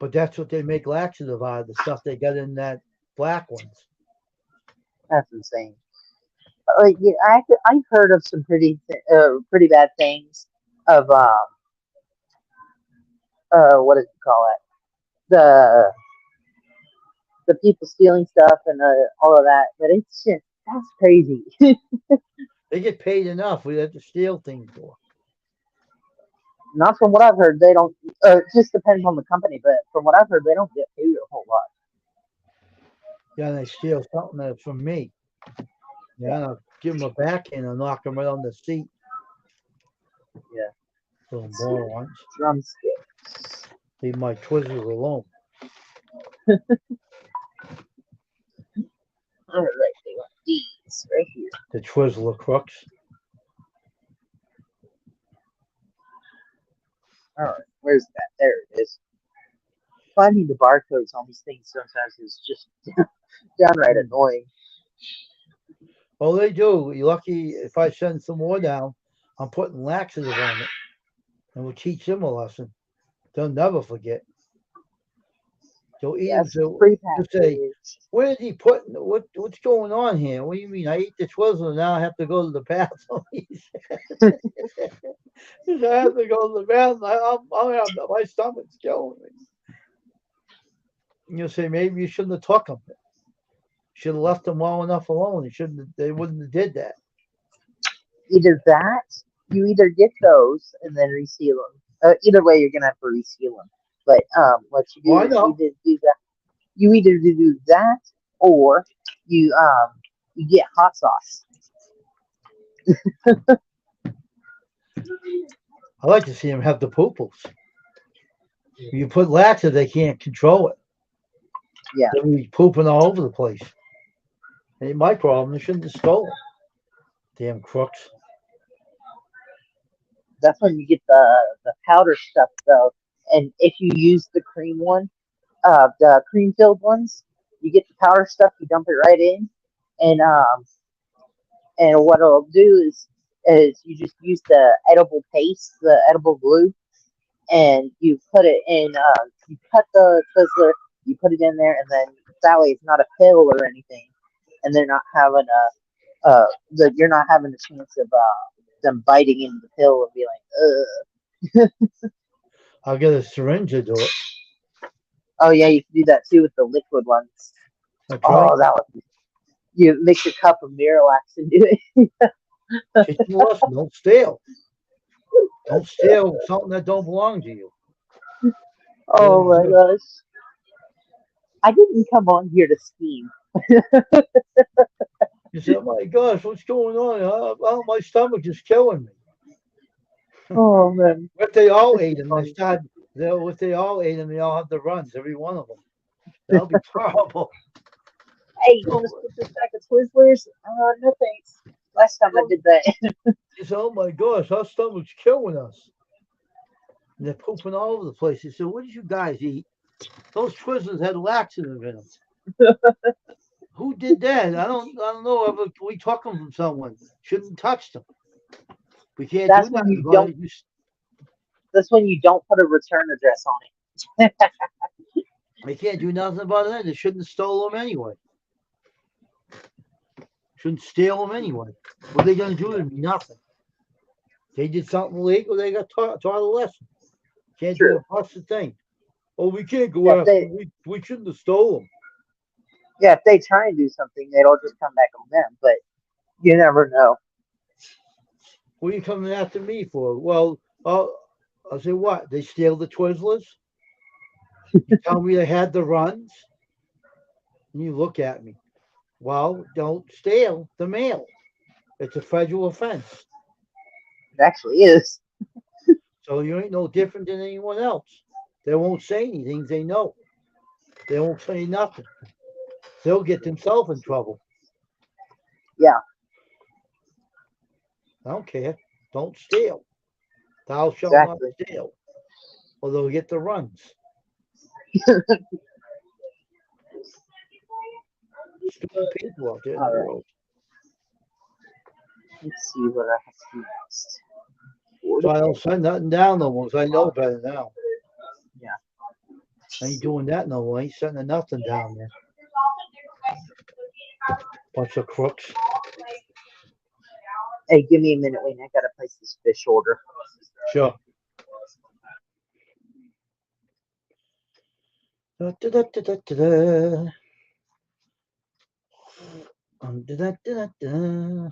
but that's what they make laxative out of, the stuff they got in that black ones. That's insane. Like yeah, I've heard of some pretty bad things of what does it call it, the people stealing stuff and all of that, but it's just that's crazy. They get paid enough. We have to steal things for. Not from what I've heard, they don't. It just depends on the company, but from what I've heard, they don't get paid a whole lot. Yeah, and they steal something from me. Yeah, and I'll give them a backhand and knock them right on the seat. Yeah. Little morons. Drumsticks. Leave my Twizzlers alone. All right, they want these right here. The Twizzler crooks. All right, where's that? There it is. Finding the barcodes on these things sometimes is just downright annoying. Oh, they do. You're lucky if I send some more down, I'm putting laxative on it. And we'll teach them a lesson. They'll never forget. They'll eat them. Yes, So pre-packaged. to say, where did he put what's going on here? What do you mean? I eat the Twizzler, now I have to go to the bathroom. He said, I have to go to the bathroom. My stomach's killing me. You'll say maybe you shouldn't have took them. Should have left them long enough alone. They wouldn't have did that. Either that, you either get those and then reseal them. Either way, you're gonna have to reseal them. But what you do Well, I is know. you do that. You either do that or you get hot sauce. I like to see them have the pooples. You put laxative, they can't control it. Yeah. They'll be pooping all over the place. Ain't my problem. They shouldn't have stolen. Damn crooks. That's when you get the powder stuff though. And if you use the cream one, the cream filled ones, you get the powder stuff. You dump it right in, and what it'll do is is you just use the edible paste, the edible glue, and you put it in. You cut the Twizzler, you put it in there, and then that way it's not a pill or anything, and they're not having you're not having a chance of them biting into the pill and be like, ugh. I'll get a syringe to do it. Oh yeah, you can do that too with the liquid ones. That's right. Oh, that would. You mix a cup of Miralax and do it. Teach them a lesson. Don't steal. Don't steal something that don't belong to you. Oh my Yeah. gosh. I didn't come on here to scheme. You say, oh my gosh, what's going on? Oh, my stomach is killing me. Oh man. If they all ate them, if they all ate them, they all have the runs, every one of them. That'll be horrible. Hey, you want to split this pack of Twizzlers? No thanks. Last time I did that. You say, oh my gosh, our stomach's killing us. And they're pooping all over the place. He said, what did you guys eat? Those Twizzlers had laxative in them. Who did that? I don't know. We took them from someone. Shouldn't touch them. We can't That's do when nothing you about don't. it. That's when you don't put a return address on it. They can't do nothing about it. They shouldn't have stole them anyway. Shouldn't steal them anyway. What are they going to do to me? Nothing. They did something illegal. They got taught a lesson. Can't True. do a busted thing. Oh, we can't go Yeah, after them. We shouldn't have stole them. Yeah, if they try and do something, it'll just come back on them. But you never know. What are you coming after me for? Well, I say what? They steal the Twizzlers? You tell me they had the runs? And you look at me. Well, don't steal the mail. It's a federal offense. It actually is. So you ain't no different than anyone else. They won't say anything. They know. They won't say nothing. They'll get themselves in trouble. Yeah. I don't care. Don't steal. Thou shalt Exactly. not steal. Or they'll get the runs. Stupid people out there in the All right. world. Let's see what I have to do next. So I don't send nothing down no more. 'Cause I know better now. Yeah. I ain't doing that no more. I ain't sending nothing down there. Bunch of crooks. Hey, give me a minute, Wayne. I gotta place this fish order. Sure. Da, da, da, da, da, da. Da, da, da, da.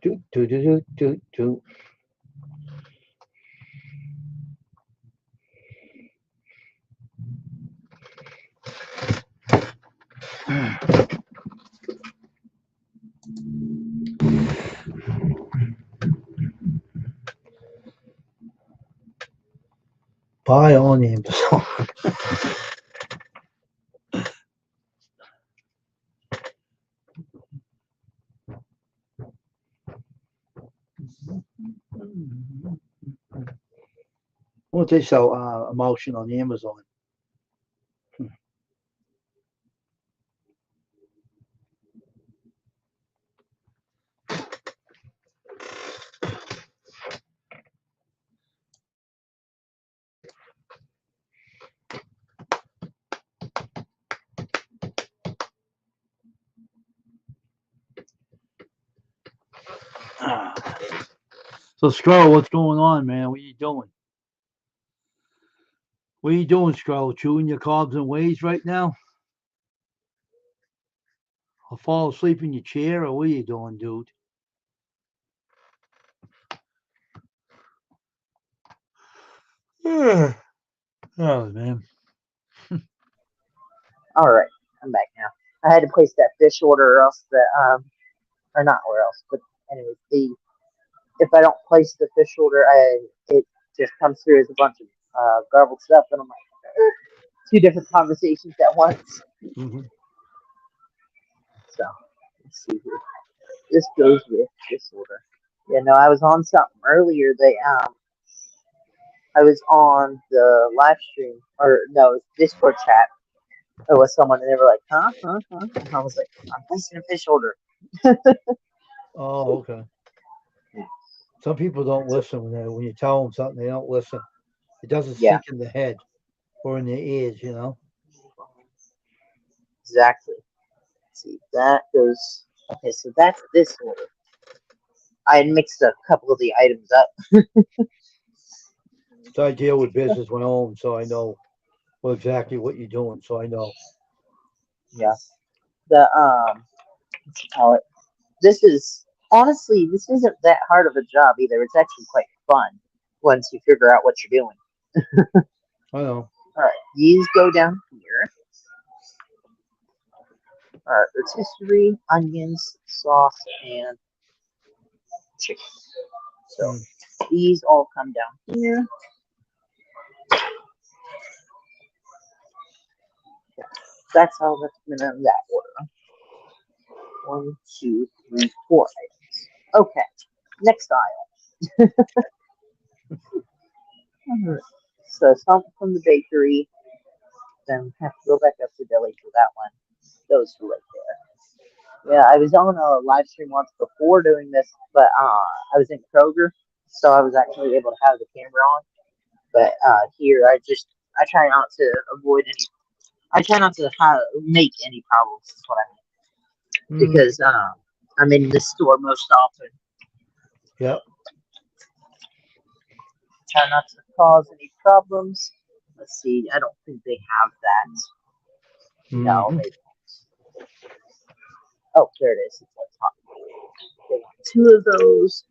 Do, do, do, do, do, do. Buy on Amazon. What they sell emotion on Amazon? So Scroll, what's going on, man? What are you doing? What are you doing, Scroll? Chewing your cobs and ways right now? Or fall asleep in your chair, or what are you doing, dude? Yeah. Oh, man. All right, I'm back now. I had to place that fish order, or else or not, or else. But anyway, if I don't place the fish order, it just comes through as a bunch of garbled stuff, and I'm like two different conversations at once. Mm-hmm. So let's see here. This goes with this order. Yeah, no, I was on something earlier. I was on the live stream, or no, it was Discord chat. It was someone, and they were like, "Huh, huh, huh?" And I was like, "I'm placing a fish order." Oh, okay. Some people don't listen when you tell them something. They don't listen. It doesn't Yeah, sink in the head or in their ears, you know. exactly. Let's see, that goes. Okay, so that's this order. I had mixed a couple of the items up. So I deal with business when I own, so I know exactly what you're doing. So I know. Yeah. The what you call it? This is honestly, this isn't that hard of a job either. It's actually quite fun once you figure out what you're doing. I know. All right, these go down here. All right, rotisserie, onions, sauce, and chicken. So Mm. these all come down here. That's how that's been in that order. 1, 2, 3, 4 items. Okay, next aisle. Alright. So something from the bakery. Then have to go back up to deli for that one. Those two right there. Yeah, I was on a live stream once before doing this, but I was in Kroger, so I was actually able to have the camera on. But here, I try not to avoid any. I try not to make any problems. Is what I mean, Mm. because I'm in the store most often. Yep. Try not to cause any problems. Let's see. I don't think they have that. No, Mhm. they don't. Oh, there it is. It's on top. They want two of those.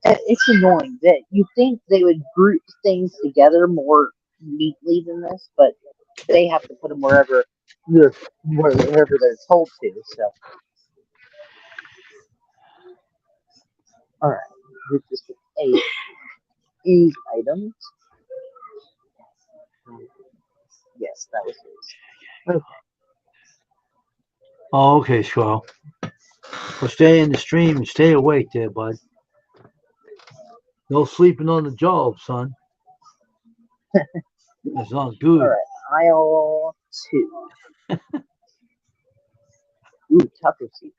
It's annoying that you think they would group things together more neatly than this, but they have to put them wherever they're told to. So, all right, group this with these items. Yes, that was his. Okay. Oh, okay, Squirrel. Well, stay in the stream and stay awake there, bud. No sleeping on the job, son. That's not All good. right, aisle 2. Ooh, taco season.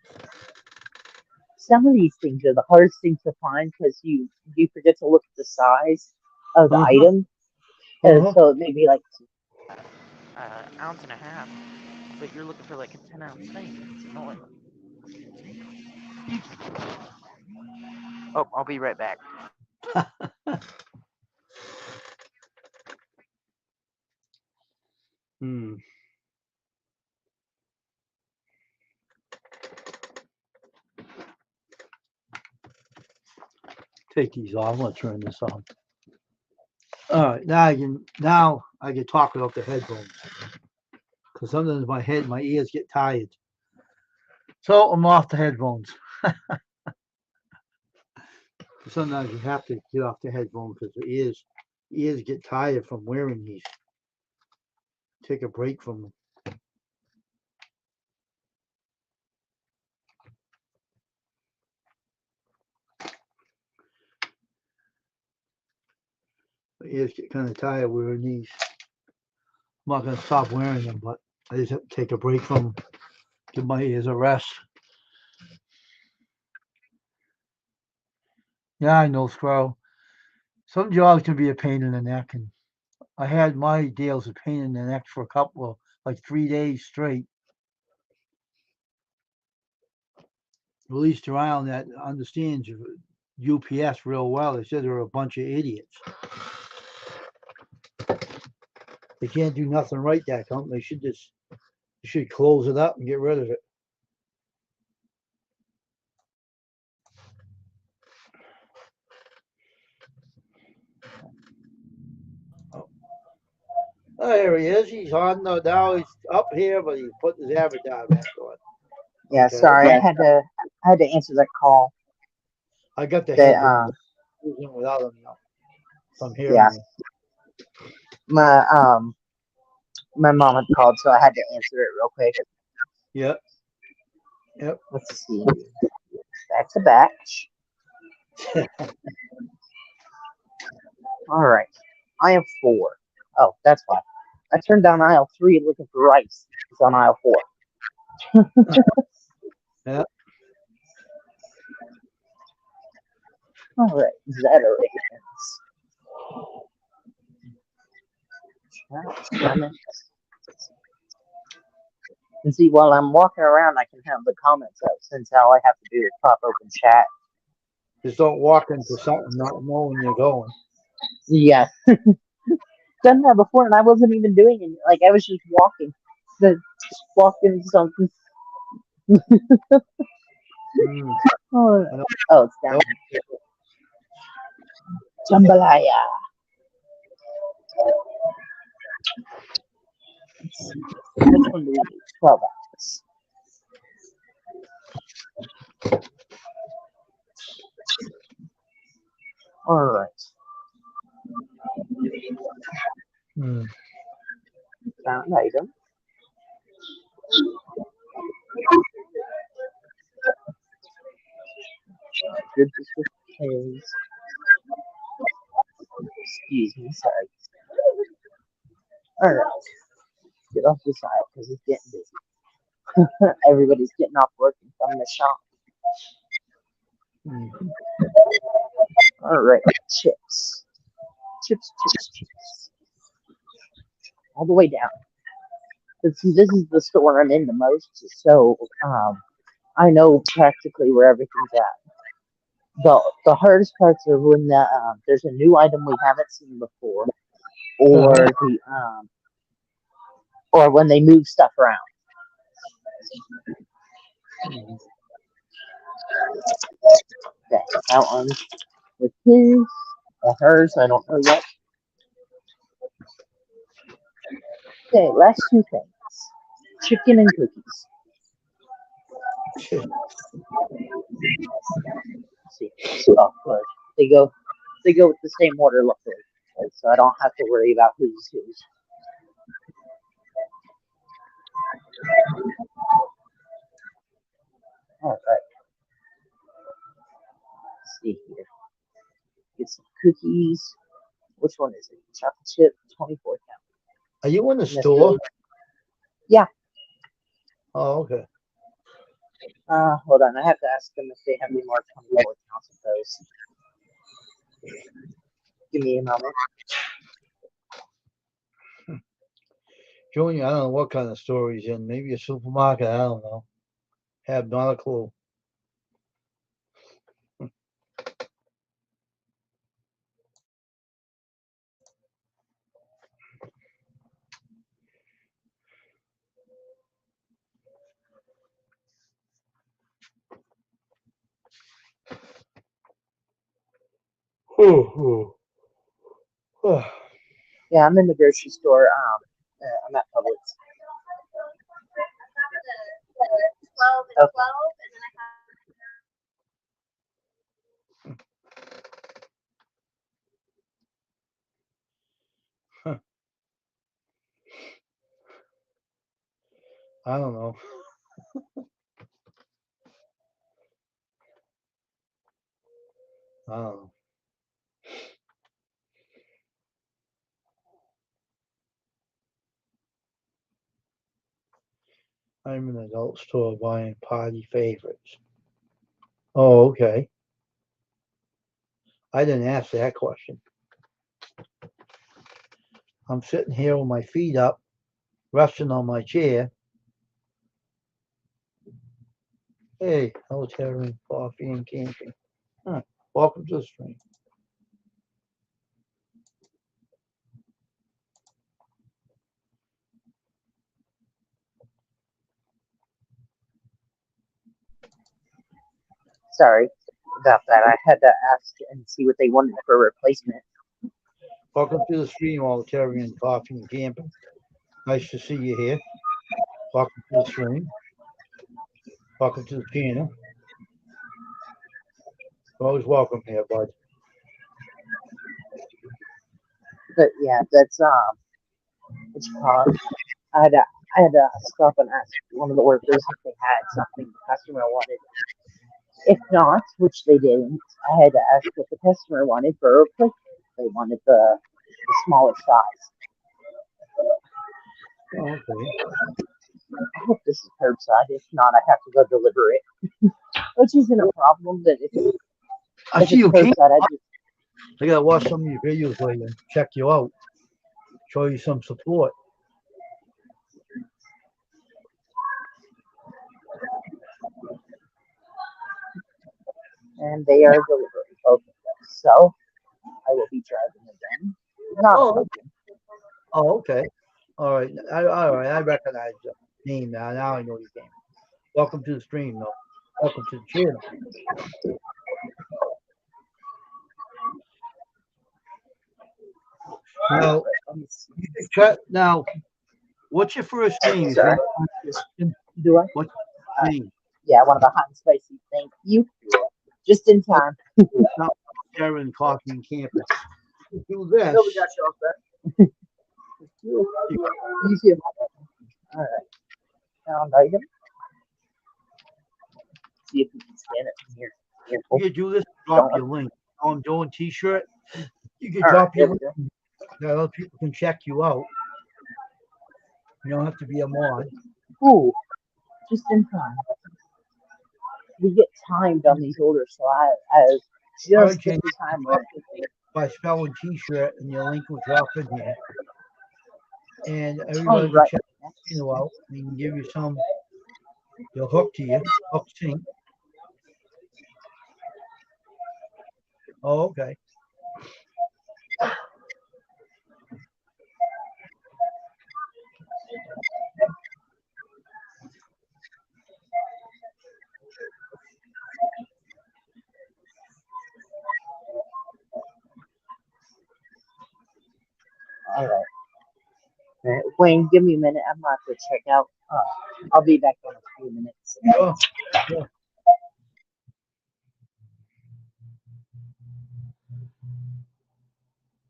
Some of these things are the hardest things to find because you forget to look at the size of the Uh-huh. item, and Uh-huh. so it may be like ounce and a half, but you're looking for like a 10-ounce thing. It's annoying. Oh, I'll be right back. Hmm. Take these off. I'm gonna turn this off. All right, now I can talk without the headphones because sometimes my ears get tired. So I'm off the headphones. Sometimes you have to get off the headphones because the ears get tired from wearing these. Take a break from them. My ears get kind of tired wearing these. I'm not gonna stop wearing them, but I just have to take a break from them. Give my ears a rest. Yeah, I know, Squirrel. Some jobs can be a pain in the neck, and I had my deals a pain in the neck for a couple of like 3 days straight. At least around that understands UPS real well. They said they're a bunch of idiots. They can't do nothing right, that company. They should close it up and get rid of it. Oh, here he is. He's on now. He's up here, but he put his avatar back on. Yeah, Okay. sorry, I had to answer that call. I got the That head using without him now. So I'm hearing yeah. him. My mom had called, so I had to answer it real quick. Yep. Yep. Let's see. Back to batch. All right. Aisle 4. Oh, that's why. I turned down aisle 3 looking for rice. It's on aisle 4. Yeah. All right. Zeterations. And see, while I'm walking around, I can have the comments up, since all I have to do is pop open chat. Just don't walk into something not knowing you're going. Yeah. Done that before, and I wasn't even doing it. Like, I was just walking. Just walked into something. Oh, it's down here. Jambalaya. Which one do we do? 12 ounces. All right. Found item. Good case. Excuse me, sorry. All right. Get off this aisle because it's getting busy. Everybody's getting off work and from the shop. All right. Chips. Chips. All the way down. But see, this is the store I'm in the most, so I know practically where everything's at. The hardest parts are when there's a new item we haven't seen before, or or when they move stuff around. Okay, that one with his or hers, I don't know yet. Okay, last two things. Chicken and cookies. Let's see. Oh, good. They go with the same order, luckily, so I don't have to worry about who's whose. All right. Let's see here. Get some cookies. Which one is it? Chocolate chip, 24 count. Are you in the store? Yeah. Oh, okay. Hold on. I have to ask them if they have any more 24 counts of those. Give me a moment. Junior, I don't know what kind of store he's in. Maybe a supermarket. I don't know. Have not a clue. Yeah, I'm in the grocery store. I'm at Publix. Okay. I don't know. I don't know. I'm in an adult store buying party favorites. Oh, okay. I didn't ask that question. I'm sitting here with my feet up, resting on my chair. Hey, hello, Terry, coffee and camping. Huh. Welcome to the stream. Sorry about that. I had to ask and see what they wanted for a replacement. Welcome to the stream, Altarian Coffee and Camping. Nice to see you here. Welcome to the stream. Welcome to the channel. Always welcome here, bud. But yeah, that's it's called. I had to stop and ask one of the workers if they had something the customer wanted. If not, which they didn't, I had to ask what the customer wanted for a replacement. They wanted the smaller size. Oh, okay. I hope this is curbside. If not, I have to go deliver it, which isn't a problem. But I if see it's you came. curbside, I gotta watch some of your videos later and check you out. Show you some support. and they are delivering both of them. So I will be driving again. Not Oh, often. Oh, okay. All right. All right. I recognize the name now. Now I know your name. Welcome to the stream, though. Welcome to the channel. Now, now, what's your first name? Sorry. Do I? What's your name? Yeah, one of the hot and spicy. Thank you. Just in time. Sharon Coffee and Campus. Do this. No, we got you all set. You see him. All right. Found item. See if we can scan it from here. You can do this. Drop your link. Oh, I'm doing T-shirt. You can All drop right, your there link. we go. That other people can check you out. You don't have to be a mod. Ooh, just in time. We get timed on these orders, so I just in time with by spelling T-shirt, and your link will drop in here. And everybody can check you out. We can give you some. They'll hook to you. Hook sync. Oh, okay. All right. Wayne, give me a minute. I'm about to check out. I'll be back in a few minutes. Oh, yeah.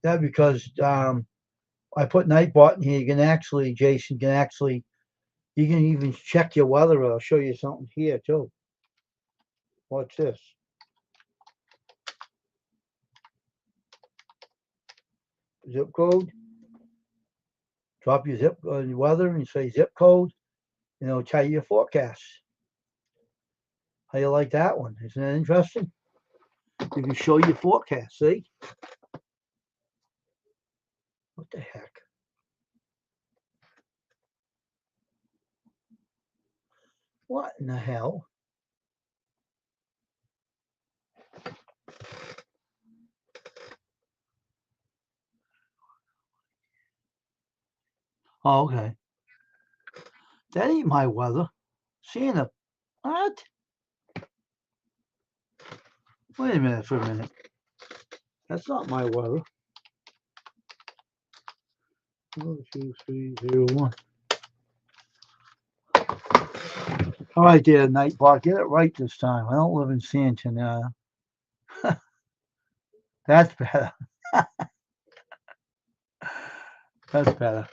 Yeah, because I put Nightbot in here. You can actually, Jason, you can even check your weather. I'll show you something here too. What's this? Zip code. Drop your zip your weather and say zip code, and it'll tell you your forecast. How you like that one? Isn't that interesting? You can show your forecast. See? What the heck? What in the hell? Oh, okay. That ain't my weather. Santa. What? Wait a minute for a minute. That's not my weather. 1, 2, 3, 0, 1. All right, there, Nightbot. Get it right this time. I don't live in Santa now. That's better. That's better.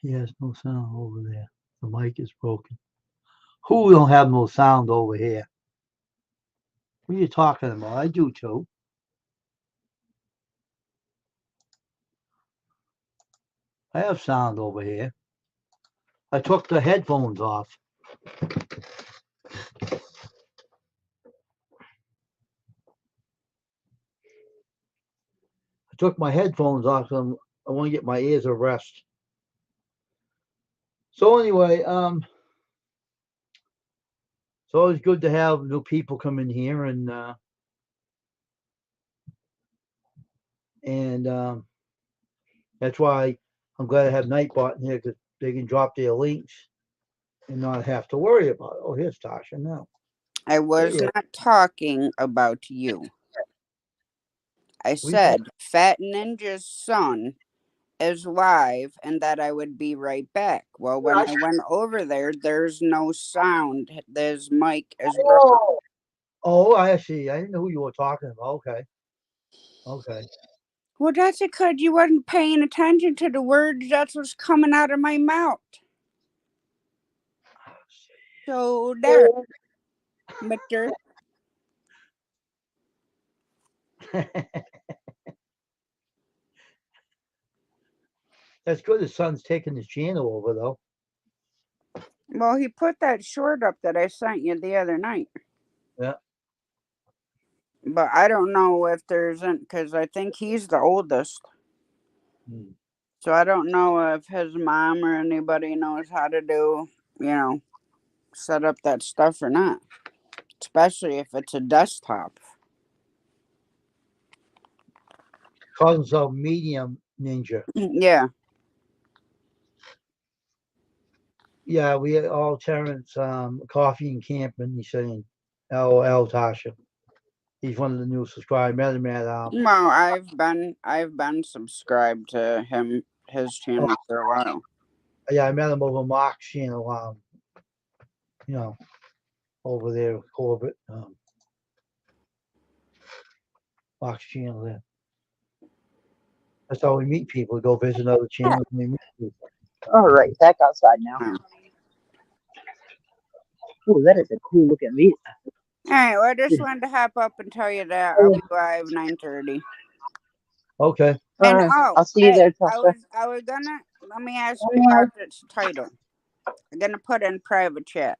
He has no sound over there. The mic is broken. Who don't have no sound over here? What are you talking about? I do too. I have sound over here. I took the headphones off. I took my headphones off. So I want to get my ears a rest. So anyway, it's always good to have new people come in here and And that's why I'm glad I have Nightbot in here because they can drop their links and not have to worry about it. Oh, here's Tasha now. I was Yeah. not talking about you. I said Fat Ninja's son is live and that I would be right back. Well, when I went over there, there's no sound. His mic is broken. Oh, I see. I didn't know who you were talking about. Okay. Okay. Well, that's because you wasn't paying attention to the words that was coming out of my mouth. So there, Mister. That's good. His son's taking his channel over, though. Well, he put that short up that I sent you the other night. Yeah. But I don't know if there's, because I think he's the oldest. Hmm. So I don't know if his mom or anybody knows how to do, set up that stuff or not. Especially if it's a desktop. Calls himself Medium Ninja. Yeah. Yeah, we all Terrence Coffee and Camping. He's saying, LOL Tasha. He's one of the new subscribers. Met him at Well, I've been subscribed to his channel for a while. yeah, I met him over Mark's channel. Over there with Corbett. Mark's channel there. That's how we meet people. We go visit other channels and we meet people. All right, back outside now. Hmm. Ooh, that is a cool looking view. Alright, well, I just wanted to hop up and tell you that I'll be live 9:30. Okay. And I'll see you there, Tasha. I was gonna let me ask you about its title. I'm gonna put in private chat.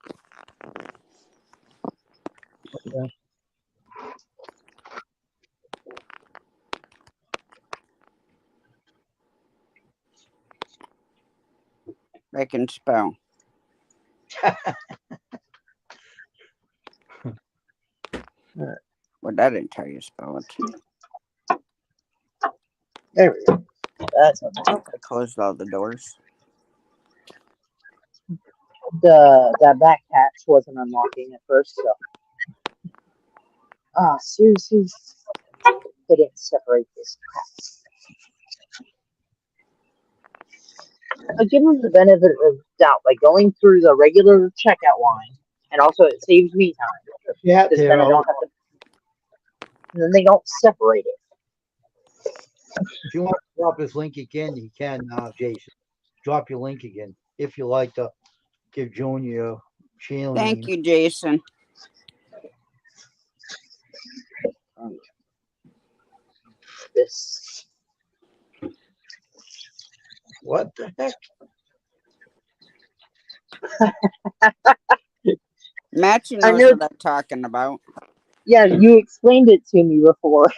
Okay. I can spell. Well, that didn't tell you to spell it. There we go. That's what I closed all the doors. the back hatch wasn't unlocking at first, so seriously, they didn't separate this crap. I give them the benefit of doubt by going through the regular checkout line, and also it saves me time. Yeah, Because there. then I don't have to. And then they don't separate it. If you want to drop his link again, you can, Jason. Drop your link again if you like to give Junior your channel Thank name. you, Jason. This. What the heck? Matthew I knows know- what I'm talking about. Yeah, you explained it to me before.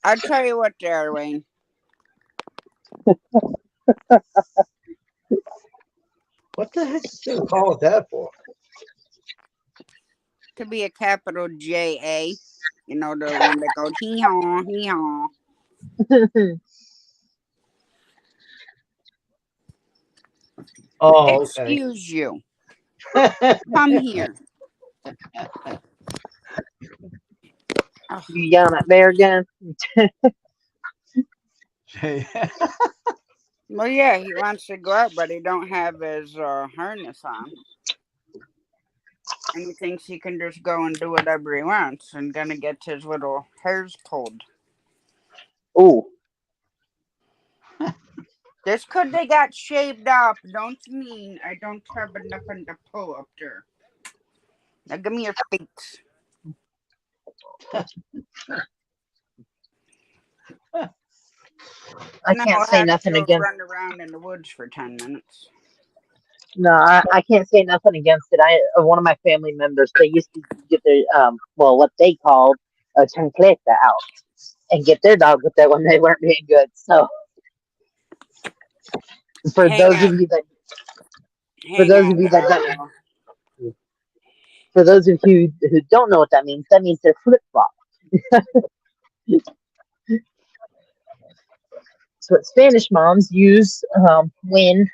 I'll tell you what, there, Wayne. What the heck did you call it that for? To be a capital J-A. You know, the one that goes hee-haw, hee-haw. Oh, okay. Excuse you. Come here. Oh, You yelling at Bear again? well, yeah, he wants to go out, but he don't have his harness on. And he thinks he can just go and do whatever he wants and gonna get his little hairs pulled. Oh, Just 'cause they got shaved off don't mean I don't have nothing to pull up there. Now give me your feet. I Now can't I'll say have to nothing go against. run around in the woods for 10 minutes. No, I can't say nothing against it. One of my family members, they used to get their what they called a chancleta out and get their dog with it when they weren't being good. So for Hang those on. of you that Hang those on, of you that Darla. don't, for those of you who don't know what that means they're flip flop. It's what Spanish moms use when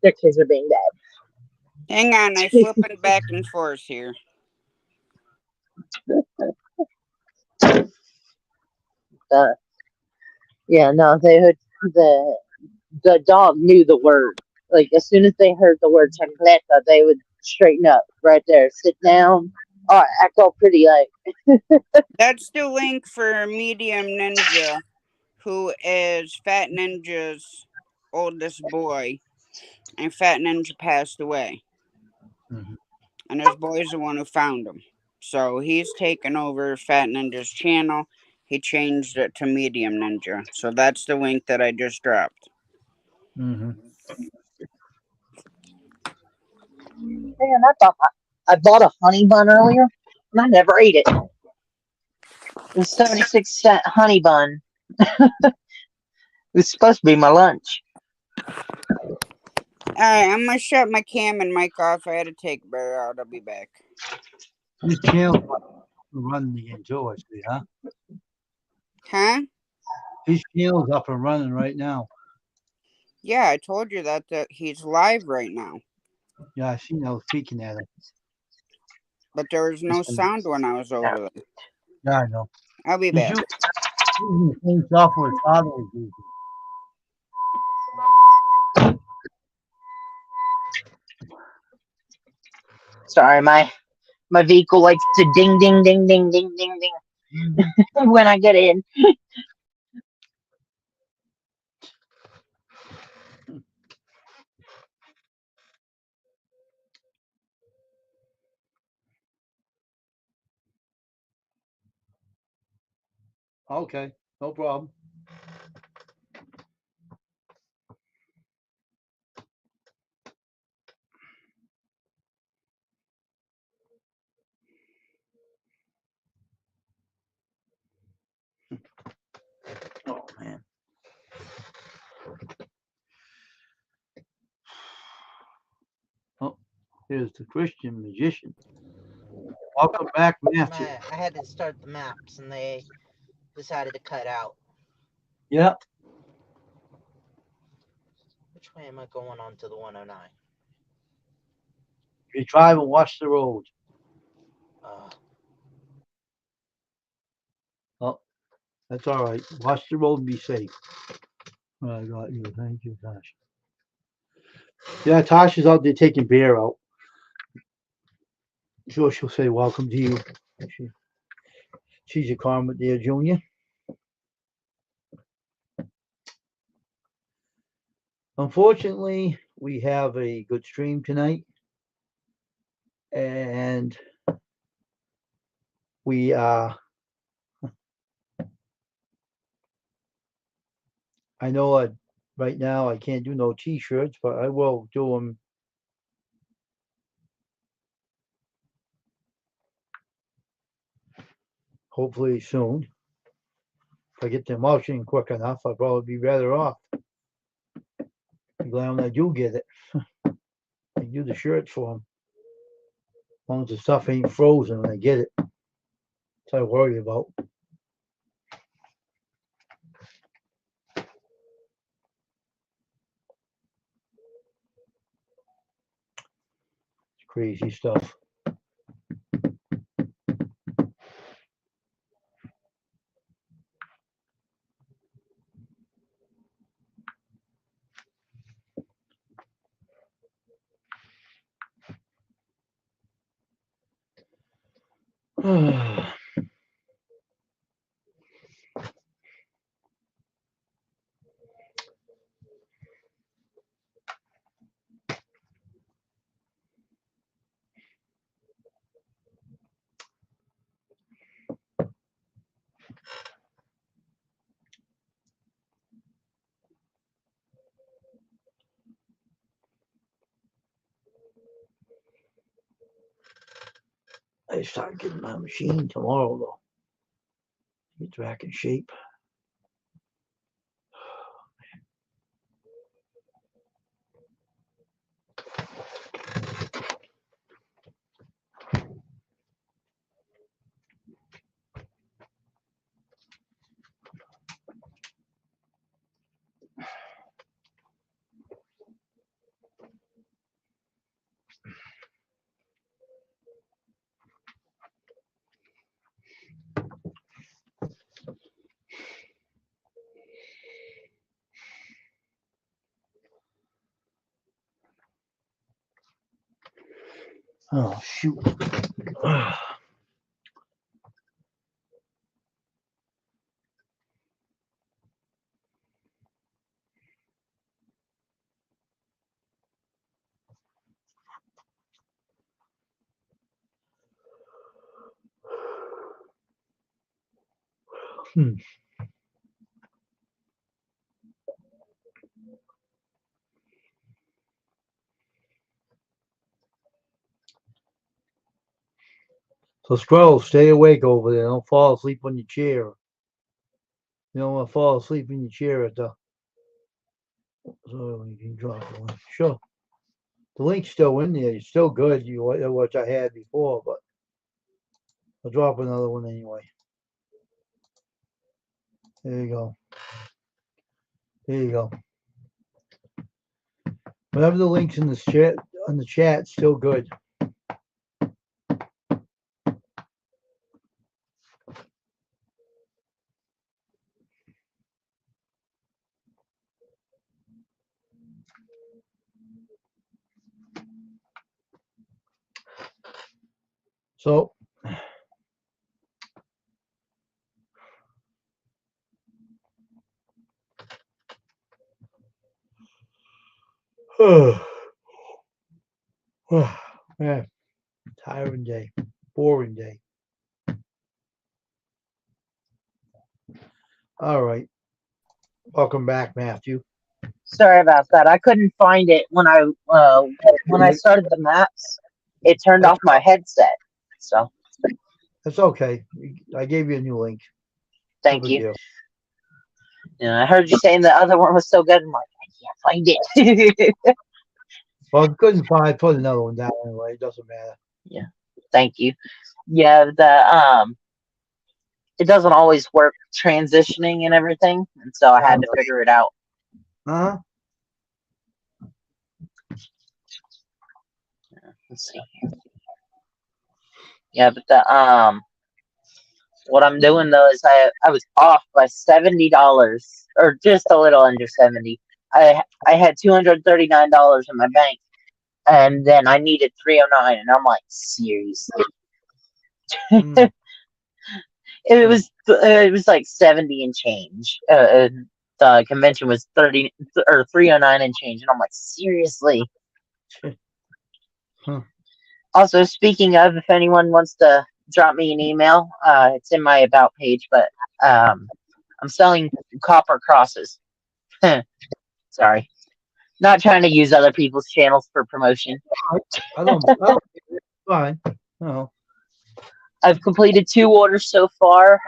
their kids are being Hang on, I bad. flipping back and forth here. uh, yeah, no, they would the dog knew the word. Like as soon as they heard the word chancleta, they would straighten up right there, sit down, or act all pretty like. That's the link for Medium Ninja, who is Fat Ninja's oldest boy, and Fat Ninja passed away. Mhm. And his boy's the one who found him. So he's taken over Fat Ninja's channel. He changed it to Medium Ninja. So that's the link that I just dropped. Mhm. Man, I bought a honey bun earlier, and I never ate it. It was 76-cent honey bun. It was supposed to be my lunch. Alright, I'm gonna shut my cam and mic off. I had to take Bear out. I'll be back. This channel running again too, I see, huh? Huh? His channel's up and running right now. Yeah, I told you that he's live right now. Yeah, I seen I was peeking at him. But there was no sound when I was over there. Yeah, I know. I'll be He's back. using the same software his father was using. Sorry, my vehicle likes to ding ding ding ding ding ding ding when I get in. Okay, no problem. Oh man. Oh, here's the Christian magician. Welcome back, Matthew. I had to start the maps, and they decided to cut out. Yeah, Which way am I going on to the 109? you drive and watch the road. Oh, that's all right. Watch the road and be safe. I got you. Thank you, Tasha. Yeah, Tasha's out there taking Bear out. Sure, she'll say welcome to you. She's a karma there, Junior. Unfortunately, we have a good stream tonight. And we I know right now I can't do no t-shirts, but I will do them hopefully soon. If I get them out quick enough, I'll probably be better off. I'm glad when I do get it. I do the shirts for them. As long as the stuff ain't frozen when I get it. That's what I worry about. It's crazy stuff. I start getting my machine tomorrow though. Get back in shape. Oh, shoot. Hmm. So Scroll, stay awake over there. Don't fall asleep on your chair. You don't want to fall asleep in your chair at the. So you can drop the link. Sure. The link's still in there. It's still good. You what I had before, but I'll drop another one anyway. There you go. There you go. Whatever the links in the chat on the chat, still good. So man, tiring day, boring day. All right. Welcome back, Matthew. Sorry about that. I couldn't find it when I started the maps. It turned off my headset. So That's okay. I gave you a new link. No thank big you. deal. Yeah, I heard you saying the other one was so good. I'm like, I can't find it. Well, if you couldn't find, I put another one down anyway. It doesn't matter. Yeah, thank you. Yeah, it doesn't always work transitioning and everything, and so I had to figure it out. Huh? Let's see. Yeah, but what I'm doing though is I was off by $70 or just a little under 70. I had $239 in my bank, and then I needed 309, and I'm like, seriously. Mm. It was like 70 and change. The convention was 30 or 309 and change, and I'm like, seriously. Huh. Also, speaking of, if anyone wants to drop me an email, it's in my about page. But I'm selling copper crosses. Sorry, not trying to use other people's channels for promotion. I don't. It's fine. No. I've completed 2 orders so far.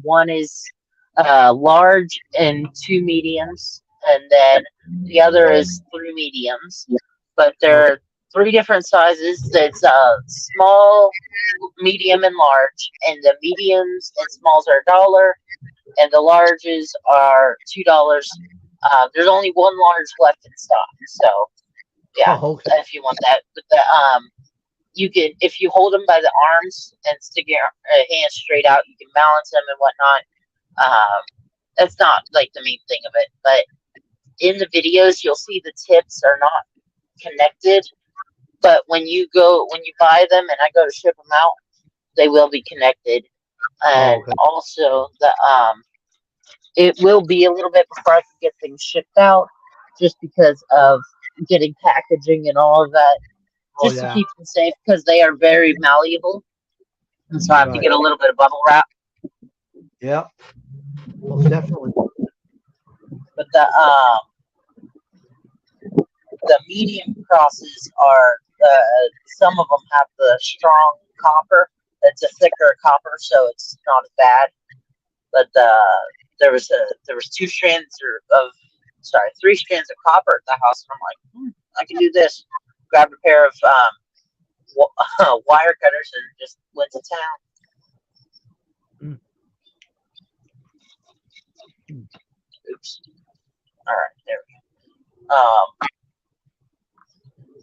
One is large and 2 mediums, and then the other is 3 mediums. But they're 3 different sizes. It's small, medium, and large. And the mediums and smalls are $1, and the larges are $2. There's only 1 large left in stock, so yeah, Oh, okay. if you want that. But you can, if you hold them by the arms and stick your hands straight out, you can balance them and whatnot. That's not like the main thing of it, but in the videos, you'll see the tips are not connected. But when you buy them and I go to ship them out, they will be connected. And okay. also it will be a little bit before I can get things shipped out, just because of getting packaging and all of that. Oh, Just to yeah. keep them safe, because they are very malleable, and so I have to Right. get a little bit of bubble wrap. Yeah. Most definitely. But the medium crosses are some of them have the strong copper. It's a thicker copper, so it's not as bad. But there was 3 strands of copper at the house, and I'm like, I can do this. Grabbed a pair of wire cutters and just went to town. Oops. All right, there we go.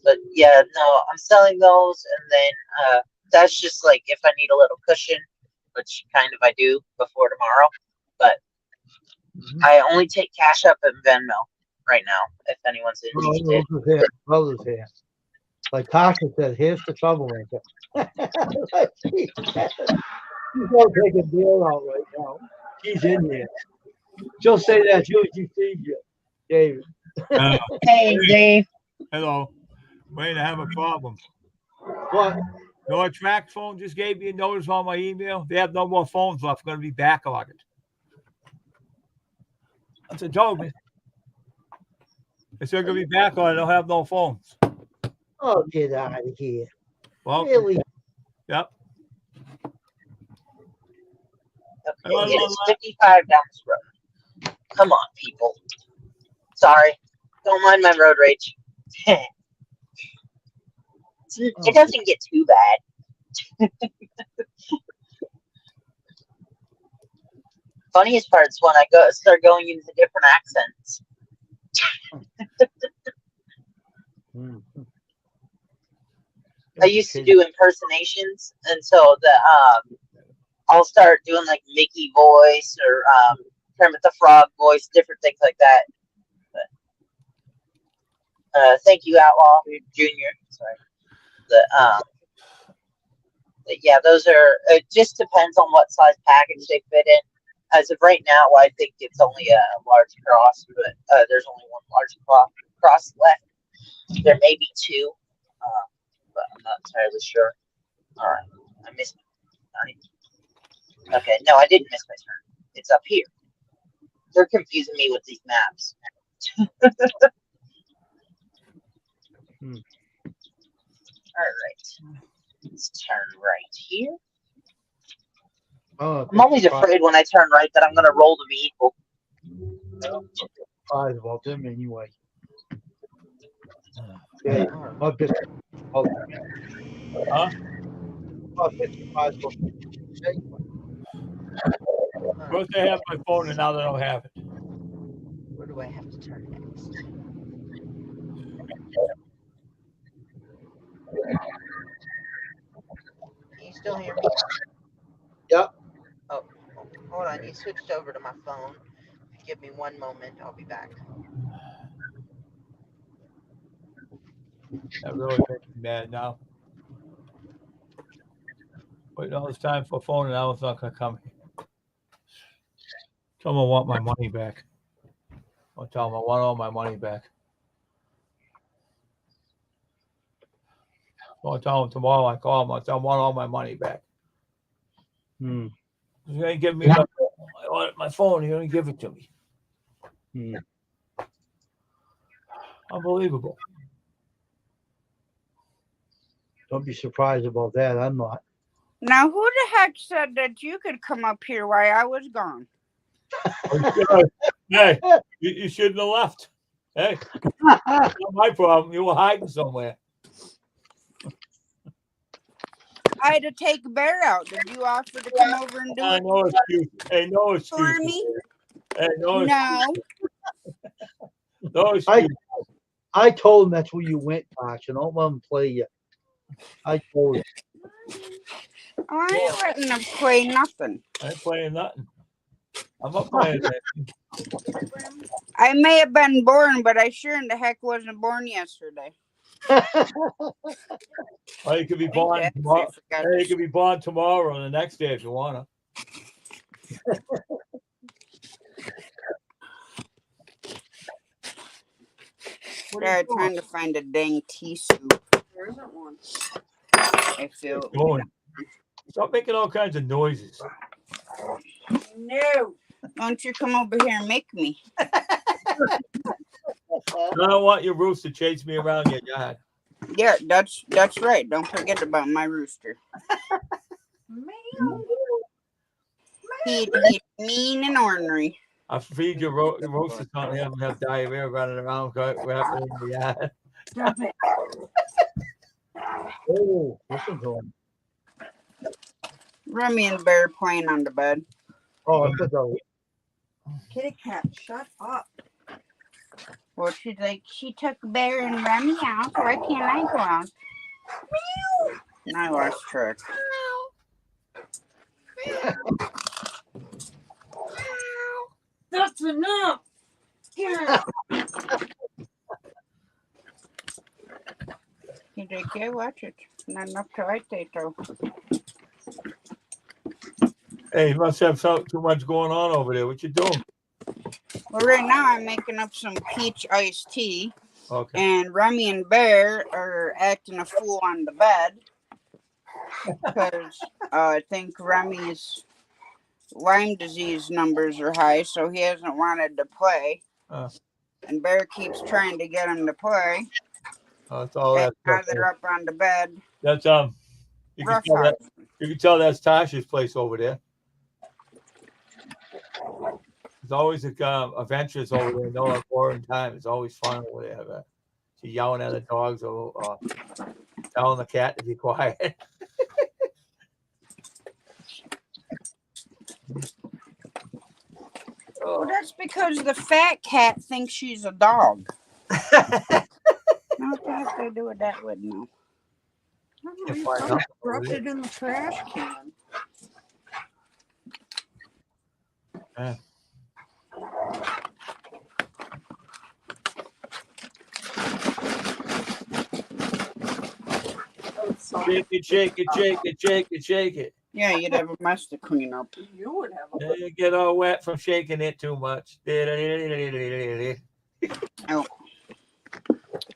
But yeah, no, I'm selling those, and then that's just like if I need a little cushion, which kind of I do before tomorrow. But I only take Cash App and Venmo right now, if anyone's interested. Brothers here. Like Tasha said, here's the troublemaker. Like, she's gonna take a deal out right now. She's in there. She'll say that too if she sees you, David. Hey, Dave. Hello. Wait, I have a problem. What? Your track phone just gave me a notice on my email. They have no more phones left. Going to be back ordered. That's what they told me. They said going to be back ordered. I don't have no phones. Oh, get out of here. Well, Really? yep. Okay, it is 55 down this road. Come on, people. Sorry. Don't mind my road rage. It doesn't get too bad. Funniest part is when I start going into different accents. I used to do impersonations, and so I'll start doing like Mickey voice or Kermit the Frog voice, different things like that. But, thank you, Outlaw Junior. Sorry. Yeah, those are. It just depends on what size package they fit in. As of right now, I think it's only a large cross, but there's only one large cross left. There may be two, but I'm not entirely sure. All right, I missed my turn. Okay, no, I didn't miss my turn. It's up here. They're confusing me with these maps. All right, let's turn right here. Oh, I'm always afraid when I turn right that I'm going to roll the vehicle. surprised about them anyway. Yeah, I've been. Huh? I've been surprised about them. First they have my phone, and now they don't have it. Where do I have to turn next? Can you still hear me? Yep. Oh, hold on. You switched over to my phone. Give me one moment. I'll be back. That really makes me mad now. Waiting all this time for a phone, and now it's not going to come. Someone want my money back. I'll tell them I want all my money back. I'll tell them tomorrow. I call them. I'll tell them I want all my money back. You ain't give me my phone. You don't give it to me. Unbelievable. Don't be surprised about that. I'm not. Now, who the heck said that you could come up here while I was gone? Hey, you shouldn't have left. Hey, not my problem. You were hiding somewhere. I had to take Bear out. Did you offer to come over and do it No excuse. Hey, no for excuse. me? Hey, no No. excuse. I told him that's where you went, Tasha. Don't let him play you. I told him. I ain't letting them play nothing. I ain't playing nothing. I'm not playing that. I may have been born, but I sure in the heck wasn't born yesterday. Or you could be born tomorrow. Hey, you could be born tomorrow and the next day if you wanna. Trying to find a dang tea soup. There isn't one. I feel. Stop making all kinds of noises. No. Don't you come over here and make me. I don't want your rooster to chase me around your yard. Yeah, that's right. Don't forget about my rooster. He's mean and ornery. I feed your roosters on him and have diarrhea running around wrapping in the yard. Stop it. Oh, listen to him. Remy and Bear playing on the bed. Oh, I forgot. Kitty cat, shut up. Well, she's like, she took Bear and Remy out. Why can't I go out? And I lost track. That's enough. Here. He's like, yeah, watch it. Not enough to write it though. Hey, you must have too much going on over there. What you doing? Well, right now I'm making up some peach iced tea, Okay. and Remy and Bear are acting a fool on the bed because I think Remy's Lyme disease numbers are high, so he hasn't wanted to play. And Bear keeps trying to get him to play. That's all And that now stuff. they're up on the bed. That's you can tell that. You can tell that's Tasha's place over there. There's always adventures over there. No boring time. It's always fun over there. But she's yelling at the dogs or telling the cat to be quiet. Well, that's because the fat cat thinks she's a dog. What the heck they do with that wood now? Dropped it in the trash can. Shake it, shake it, shake it, shake it, shake it. Yeah, you'd have a mess to clean up. You would have a You get all wet from shaking it too much. Oh.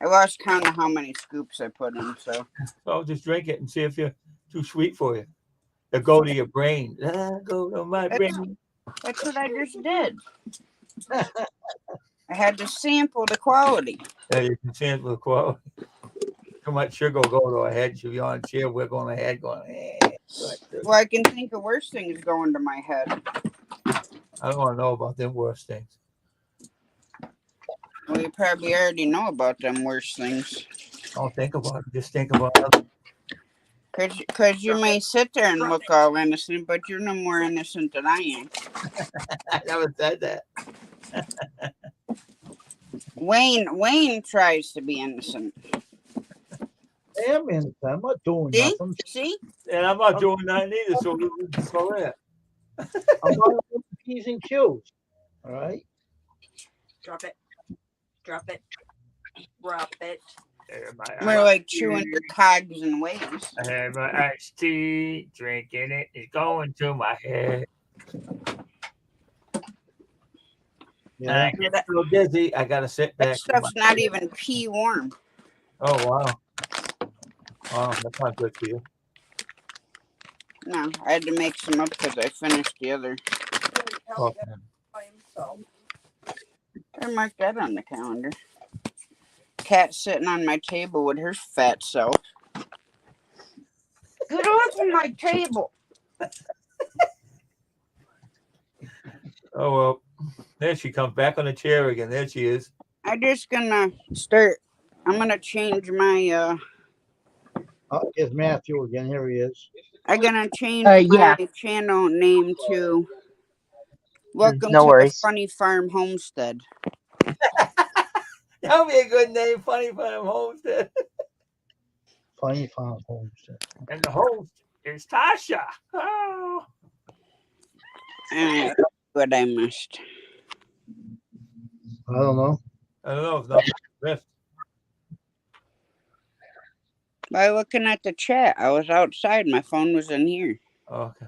I lost count of how many scoops I put in, so. So just drink it and see if you're too sweet for you. It'll go to your brain. Go to my brain. That's what I just did. I had to sample the quality. Yeah, you can sample the quality. Too much sugar will go to our head. She'll be on a chair. We're going ahead going, Well, I can think of worse things going to my head. I don't want to know about them worse things. Well, you probably already know about them worse things. Don't think about it. Just think about it. Because you may sit there and look all innocent, but you're no more innocent than I am. I never said that. Wayne tries to be innocent. I am innocent. I'm not doing See? nothing. See? And I'm not doing that either. So that. I'm buying P's and Q's. All right. drop it. Drop it. Drop it. We're like chewing your cogs and ways. I have my iced tea, drinking it. It's going to my head. Yeah. I get so dizzy. I gotta sit back. That stuff's not even pea warm. Oh wow. Wow, that's not good for you. No, I had to make some up because I finished the other. Okay. I marked that on the calendar. Cat sitting on my table with her fat self. Get off of my table. Oh well. There she comes back on the chair again. There she is. I'm just gonna start. I'm gonna change my Oh, here's Matthew again. Here he is. I'm gonna change Yeah. my channel name to Welcome No to worries. the Funny Farm Homestead. That would be a good name, Funny Farm Homestead. Funny Farm Homestead. And the host is Tasha. Oh. What I missed. I don't know. I don't know if nothing missed. By looking at the chat, I was outside. My phone was in here. Okay.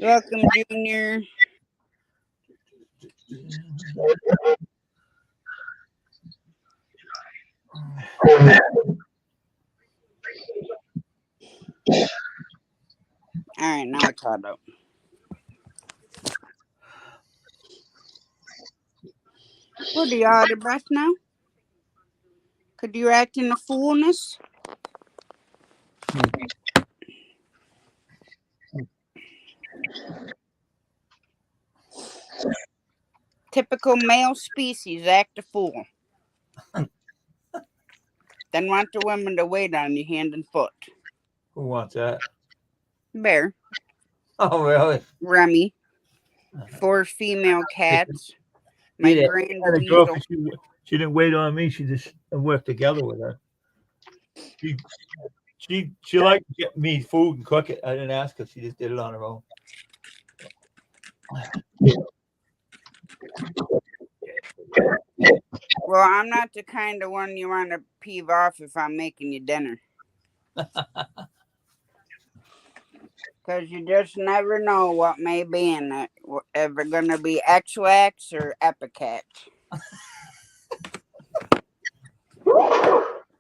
Welcome, Junior. All right, now I caught up. What are you out of breath now? Could you act in a foolness? Typical male species, act a fool. Then want the women to wait on you hand and foot. Who wants that? Bear, Oh, really? Remy, 4 female cats, my Yeah, grand Had a girl, weasel. she didn't wait on me. She just worked together with her. She liked to get me food and cook it. I didn't ask her. She just did it on her own. Well, I'm not the kind of one you want to peeve off if I'm making you dinner. Because you just never know what may be in it. If it's going to be X-Lax or Epicat.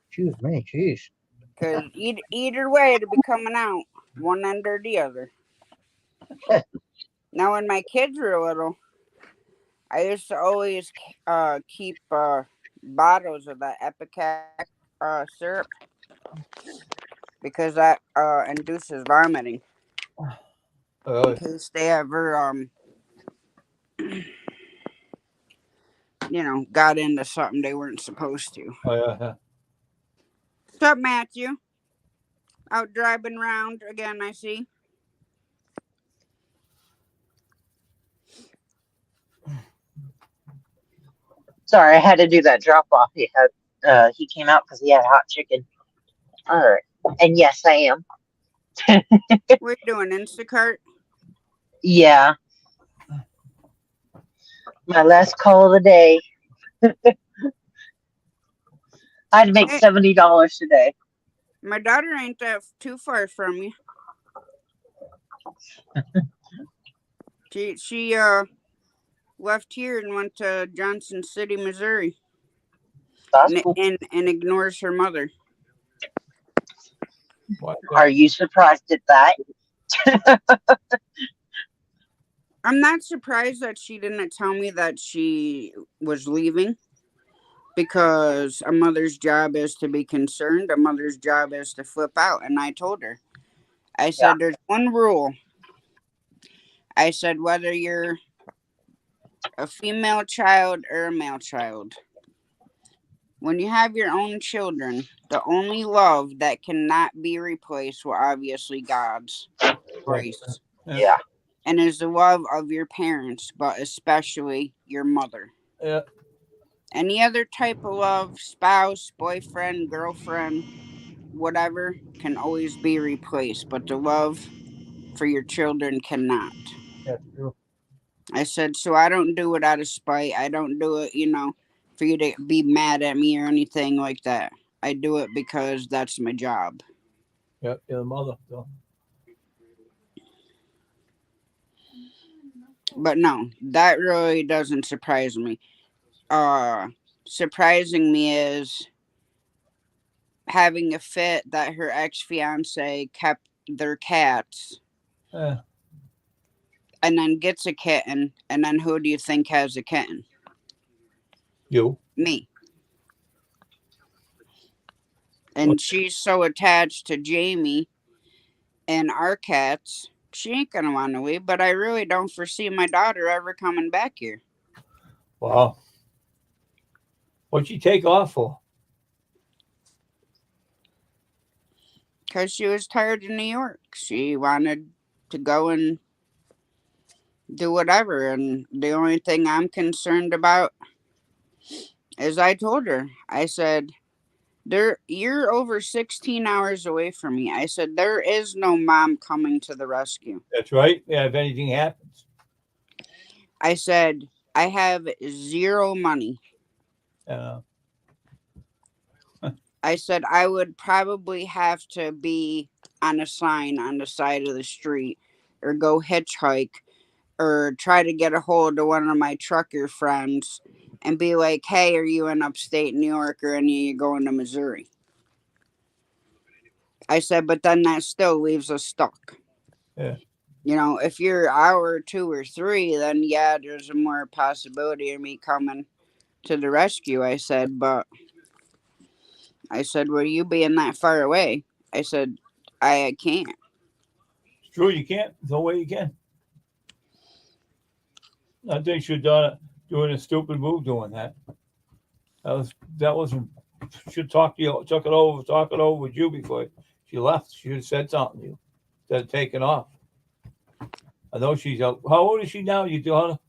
Excuse me, jeez. Because either way, it'll be coming out one end or the other. Now, when my kids were little, I used to always keep bottles of that Epicat syrup because that induces vomiting. Oh, In case they ever, got into something they weren't supposed to. yeah. What's up, Matthew? Out driving around again, I see. Sorry, I had to do that drop off. He came out because he had hot chicken. All right, and yes, I am. What are you doing, Instacart? Yeah, my last call of the day. I had to make Hey. $70 today. My daughter ain't that too far from you. She left here and went to Johnson City, Missouri, That's and, cool. and ignores her mother. What, Are you surprised at that? I'm not surprised that she didn't tell me that she was leaving, because a mother's job is to be concerned. A mother's job is to flip out. And I told her, I said, there's one rule. I said, whether you're a female child or a male child, when you have your own children, the only love that cannot be replaced will obviously God's grace. Yeah. And is the love of your parents, but especially your mother. yeah. Any other type of love, spouse, boyfriend, girlfriend, whatever, can always be replaced, but the love for your children cannot. That's true. I said, so I don't do it out of spite. I don't do it, for you to be mad at me or anything like that. I do it because that's my job. Yep, you're the mother. So. But no, that really doesn't surprise me. Surprising me is having a fit that her ex-fiance kept their cats Yeah. and then gets a kitten, and then who do you think has a kitten? You. Me. And she's so attached to Jamie and our cats, she ain't gonna want to leave, but I really don't foresee my daughter ever coming back here. Wow. What'd she take off for? Because she was tired of New York. She wanted to go and do whatever, and the only thing I'm concerned about is I told her, I said, you're over 16 hours away from me. I said, there is no mom coming to the rescue. That's right. Yeah, if anything happens. I said, I have zero money. I said, I would probably have to be on a sign on the side of the street, or go hitchhike, or try to get a hold of one of my trucker friends and be like, hey, are you in upstate New York, or any of you going to Missouri? I said, but then that still leaves us stuck. Yeah. If you're an hour or 2 or 3, then yeah, there's a more possibility of me coming to the rescue. I said, but will you being that far away? I said, I can't. It's true, you can't. There's no way you can. I think she's doing a stupid move doing that. That wasn't. Should talk to you, talk it over with you before she left. She should have said something to you instead of taking off. I know she's out. How old is she now, your daughter?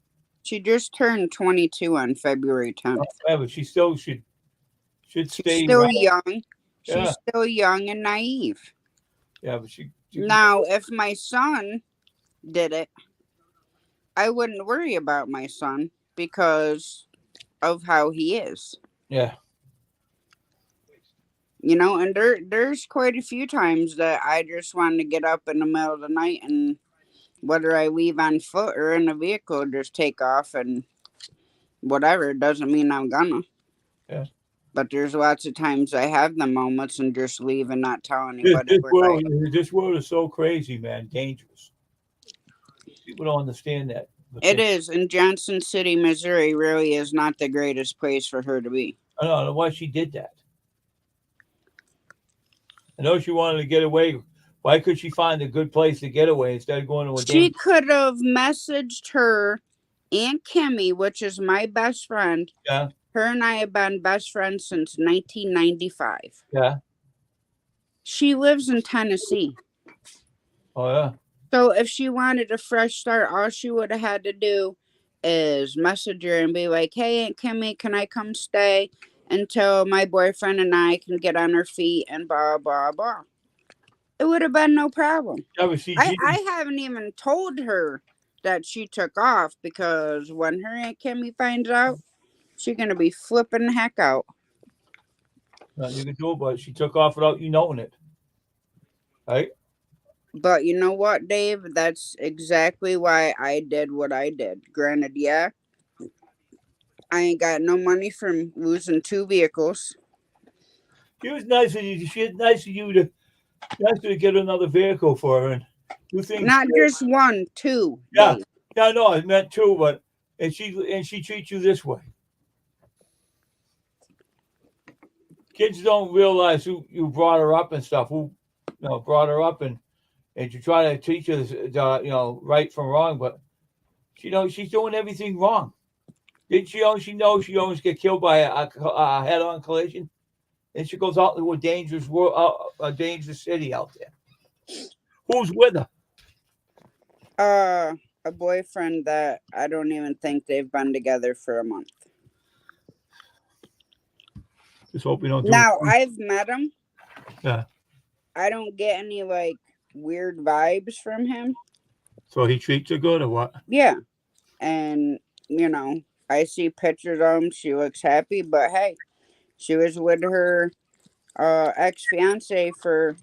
She just turned 22 on February 10th. Yeah, but she still should stay. She's still around. young. She's Yeah. still young and naive. Yeah, but she Now, if my son did it, I wouldn't worry about my son, because of how he is. Yeah. You know, and there's quite a few times that I just want to get up in the middle of the night, and whether I leave on foot or in a vehicle, just take off and whatever. It doesn't mean I'm gonna. Yeah. But there's lots of times I have the moments and just leave and not tell anybody. where I am. This world is so crazy, man. Dangerous. People don't understand that. But It is, and Johnson City, Missouri really is not the greatest place for her to be. I don't know why she did that. I know she wanted to get away. Why could she find a good place to get away instead of going to a She dangerous? could have messaged her Aunt Kimmy, which is my best friend. Yeah. Her and I have been best friends since 1995. Yeah. She lives in Tennessee. Oh yeah. So if she wanted a fresh start, all she would have had to do is message her and be like, hey, Aunt Kimmy, can I come stay until my boyfriend and I can get on our feet and blah, blah, blah. It would have been no problem. Yeah, but see, I haven't even told her that she took off, because when her Aunt Kimmy finds out, she's going to be flipping the heck out. nothing you can do about it. She took off without you knowing it. Right? But you know what, Dave? That's exactly why I did what I did. Granted, yeah, I ain't got no money from losing 2 vehicles. She was nice of you. She was nice of you to get another vehicle for her and do things. Not just 1, 2. Yeah. Dave. Yeah, I know. I meant 2, but and she treats you this way. Kids don't realize who you brought her up and stuff. Who brought her up and you try to teach her right from wrong, but she's doing everything wrong. Didn't she knows she always get killed by a head-on collision, and she goes out into a dangerous world, a dangerous city out there. Who's with her? A boyfriend that I don't even think they've been together for a month. Just hope we don't. Now I've met him. Yeah. I don't get any like weird vibes from him. So he treats her good or what? Yeah, and I see pictures of him. She looks happy, but hey, she was with her ex-fiance for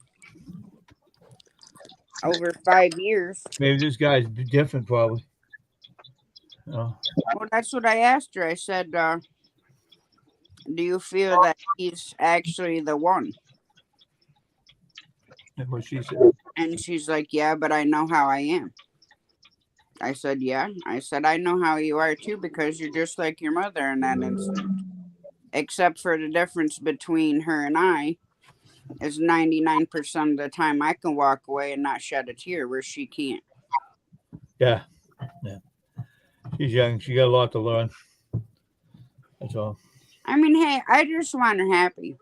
over 5 years. Maybe this guy's different, probably. Oh. Well, that's what I asked her. I said, do you feel that he's actually the one? That's what she said. And she's like, yeah, but I know how I am. I said, yeah. I said, I know how you are too, because you're just like your mother in that instant. Except for the difference between her and I is 99% of the time I can walk away and not shed a tear, where she can't. Yeah. She's young. She got a lot to learn. That's all. I mean, hey, I just want her happy.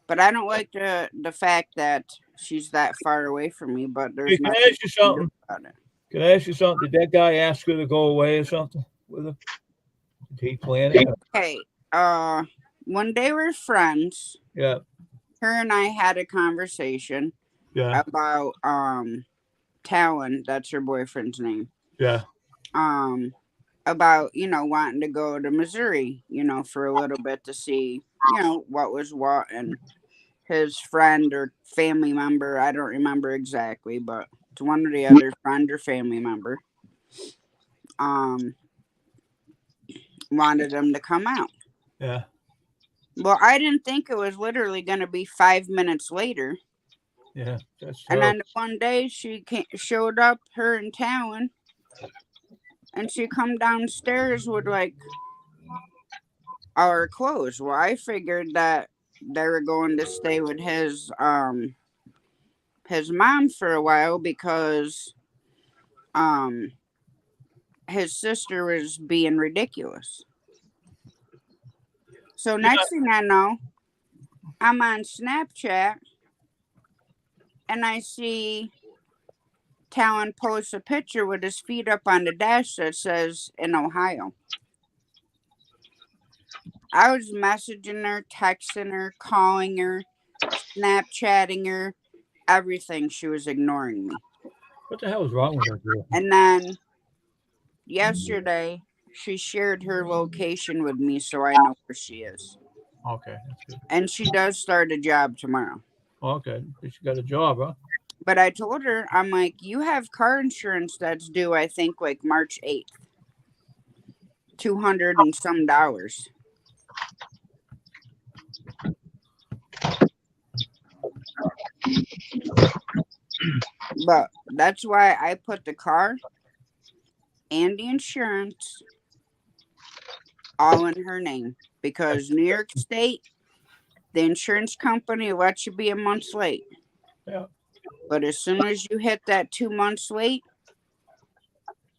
But I don't like the fact that she's that far away from me, but there's Can I nothing ask you something? about it. Can I ask you something? Did that guy ask her to go away or something with her? Did he plan it? Hey, when they were friends, Yeah. her and I had a conversation Yeah. about Talon, that's her boyfriend's name. Yeah. About wanting to go to Missouri, for a little bit to see, what was what, and his friend or family member, I don't remember exactly, but it's one or the other, friend or family member, wanted him to come out. Yeah. Well, I didn't think it was literally going to be 5 minutes later. Yeah. That's And terrible. then one day she showed up, her and Talon, and she come downstairs with like our clothes. Well, I figured that they were going to stay with his mom for a while, because his sister was being ridiculous. So next thing I know, I'm on Snapchat and I see Talon posts a picture with his feet up on the dash that says in Ohio. I was messaging her, texting her, calling her, Snapchatting her, everything. She was ignoring me. What the hell is wrong with her girl? And then yesterday, she shared her location with me, so I know where she is. Okay, that's good. And she does start a job tomorrow. Okay, she got a job, huh? But I told her, I'm like, you have car insurance that's due, I think, like March 8th. $200 and some. But that's why I put the car and the insurance all in her name. Because New York State, the insurance company lets you be a month late. Yeah. But as soon as you hit that 2 months late,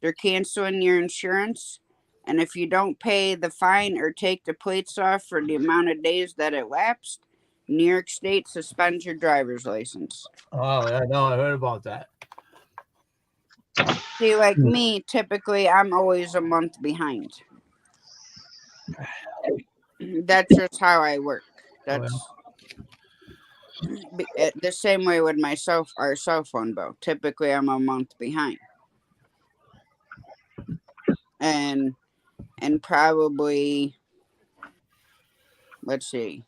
they're canceling your insurance. And if you don't pay the fine or take the plates off for the amount of days that it lapsed, New York State suspends your driver's license. Oh, yeah, no, I heard about that. See, like me, typically I'm always a month behind. That's just how I work. That's the same way with our cell phone bill. Typically, I'm a month behind, and probably, let's see,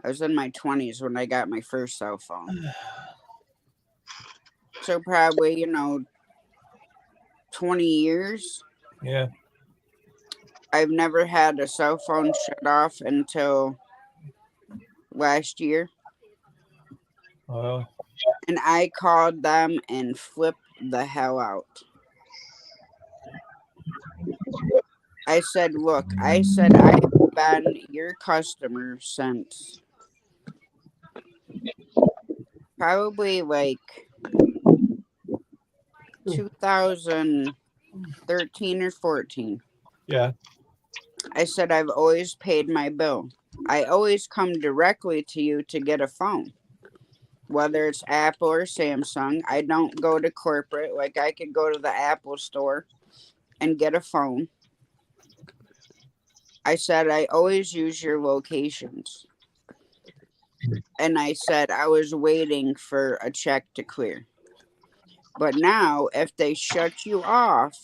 I was in my 20s when I got my first cell phone, so probably 20 years. Yeah. I've never had a cell phone shut off until last year. Well, And I called them and flipped the hell out. I said, look, I've been your customer since probably like 2013 or 14. yeah. I said, I've always paid my bill. I always come directly to you to get a phone. Whether it's Apple or Samsung, I don't go to corporate. Like I could go to the Apple store and get a phone. I said, I always use your locations. And I said, I was waiting for a check to clear. But now, if they shut you off,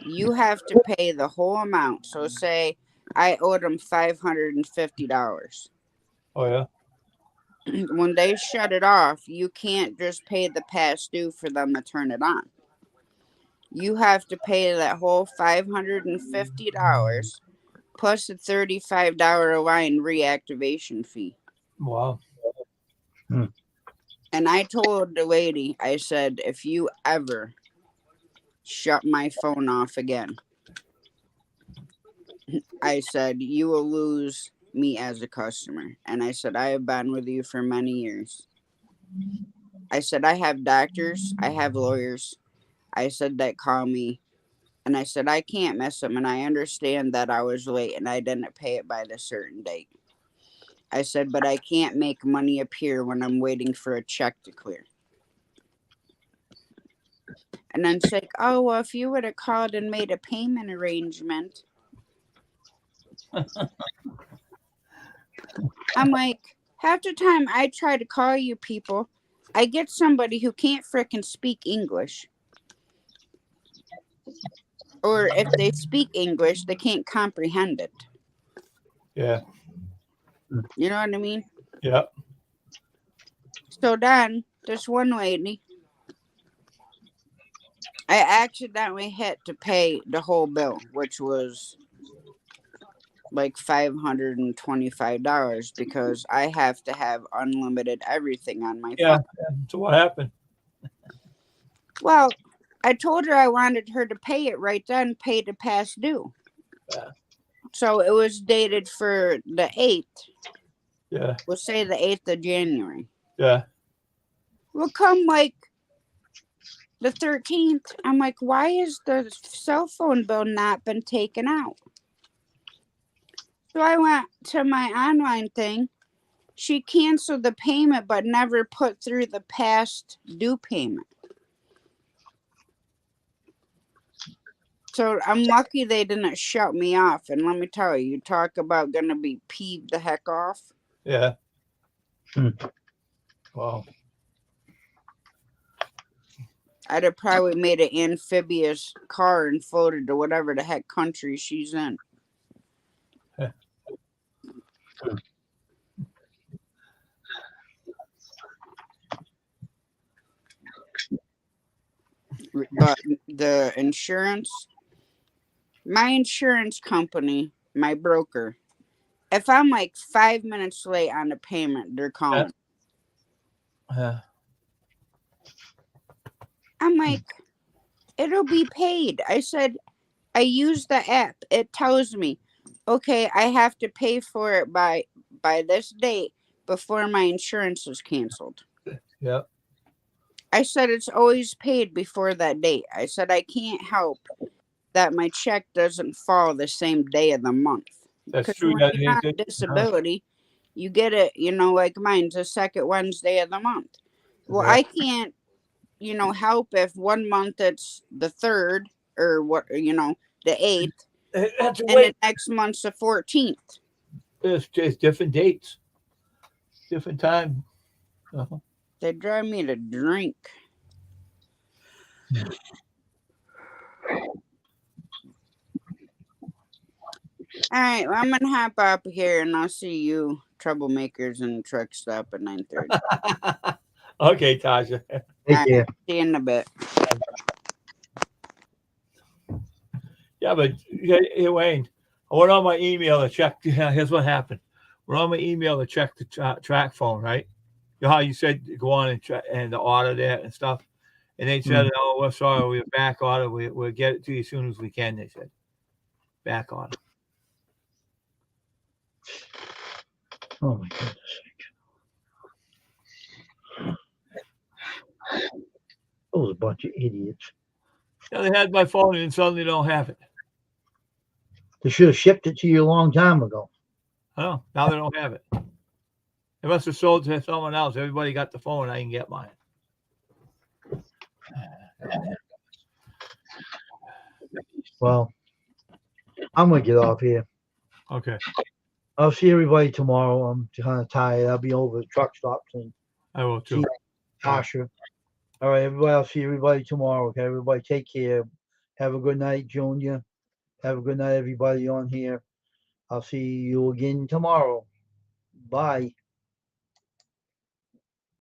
you have to pay the whole amount. So say I owed them $550. Oh, yeah. When they shut it off, you can't just pay the past due for them to turn it on. You have to pay that whole $550 plus a $35 line reactivation fee. Wow. And I told the lady, I said, if you ever shut my phone off again, I said, you will lose me as a customer. And I said, I have been with you for many years. I said, I have doctors, I have lawyers. I said, that call me. And I said, I can't miss them. And I understand that I was late and I didn't pay it by the certain date. I said, but I can't make money appear when I'm waiting for a check to clear. And then she's like, oh, well, if you would have called and made a payment arrangement. I'm like, half the time I try to call you people, I get somebody who can't frickin' speak English. Or if they speak English, they can't comprehend it. Yeah. You know what I mean? Yeah. So then, this one lady, I accidentally hit to pay the whole bill, which was like $525 because I have to have unlimited everything on my Yeah. phone. So what happened? Well, I told her I wanted her to pay it right then, pay the past due. Yeah. So it was dated for the 8th. Yeah. We'll say the 8th of January. Yeah. Well, come like the 13th, I'm like, why is the cell phone bill not been taken out? So I went to my online thing. She canceled the payment but never put through the past due payment. So I'm lucky they didn't shut me off. And let me tell you, you talk about going to be peeved the heck off. Yeah. Wow. I'd have probably made an amphibious car and floated to whatever the heck country she's in. But the insurance, my insurance company, my broker, if I'm like 5 minutes late on the payment, they're calling. Yeah. I'm like, it'll be paid. I said, I use the app. It tells me, okay, I have to pay for it by this date before my insurance is canceled. Yep. I said it's always paid before that date. I said I can't help that my check doesn't fall the same day of the month. That's 'Cause true. when That you're ain't on good. disability, you get it, like mine's the second Wednesday of the month. Well, Yeah. I can't, help if 1 month it's the 3rd or the 8th, That's and the next month's the 14th. It's just different dates, different time. Uh-huh. They drive me to drink. All right, well, I'm gonna hop up here, and I'll see you troublemakers in the truck stop at 9:30. Okay, Tasha. Take care. See you in a bit. Yeah, but hey, Wayne, I went on my email to check. Here's what happened. We're on my email to check the track phone, right? You know how you said go on and order that and stuff, and they said, "Oh, we're sorry, we're back order. We'll get it to you as soon as we can." They said, "Back order." Oh my goodness. Those a bunch of idiots. Yeah, they had my phone and suddenly don't have it. They should have shipped it to you a long time ago. Oh, now they don't have it. They must have sold to someone else. Everybody got the phone. I can get mine. Well, I'm gonna get off here. Okay, I'll see everybody tomorrow. I'm kind of tired. I'll be over at truck stops and I will too. see Tasha. All right, everybody. I'll see everybody tomorrow. Okay, everybody, take care. Have a good night, Junior. Have a good night, everybody on here. I'll see you again tomorrow. Bye.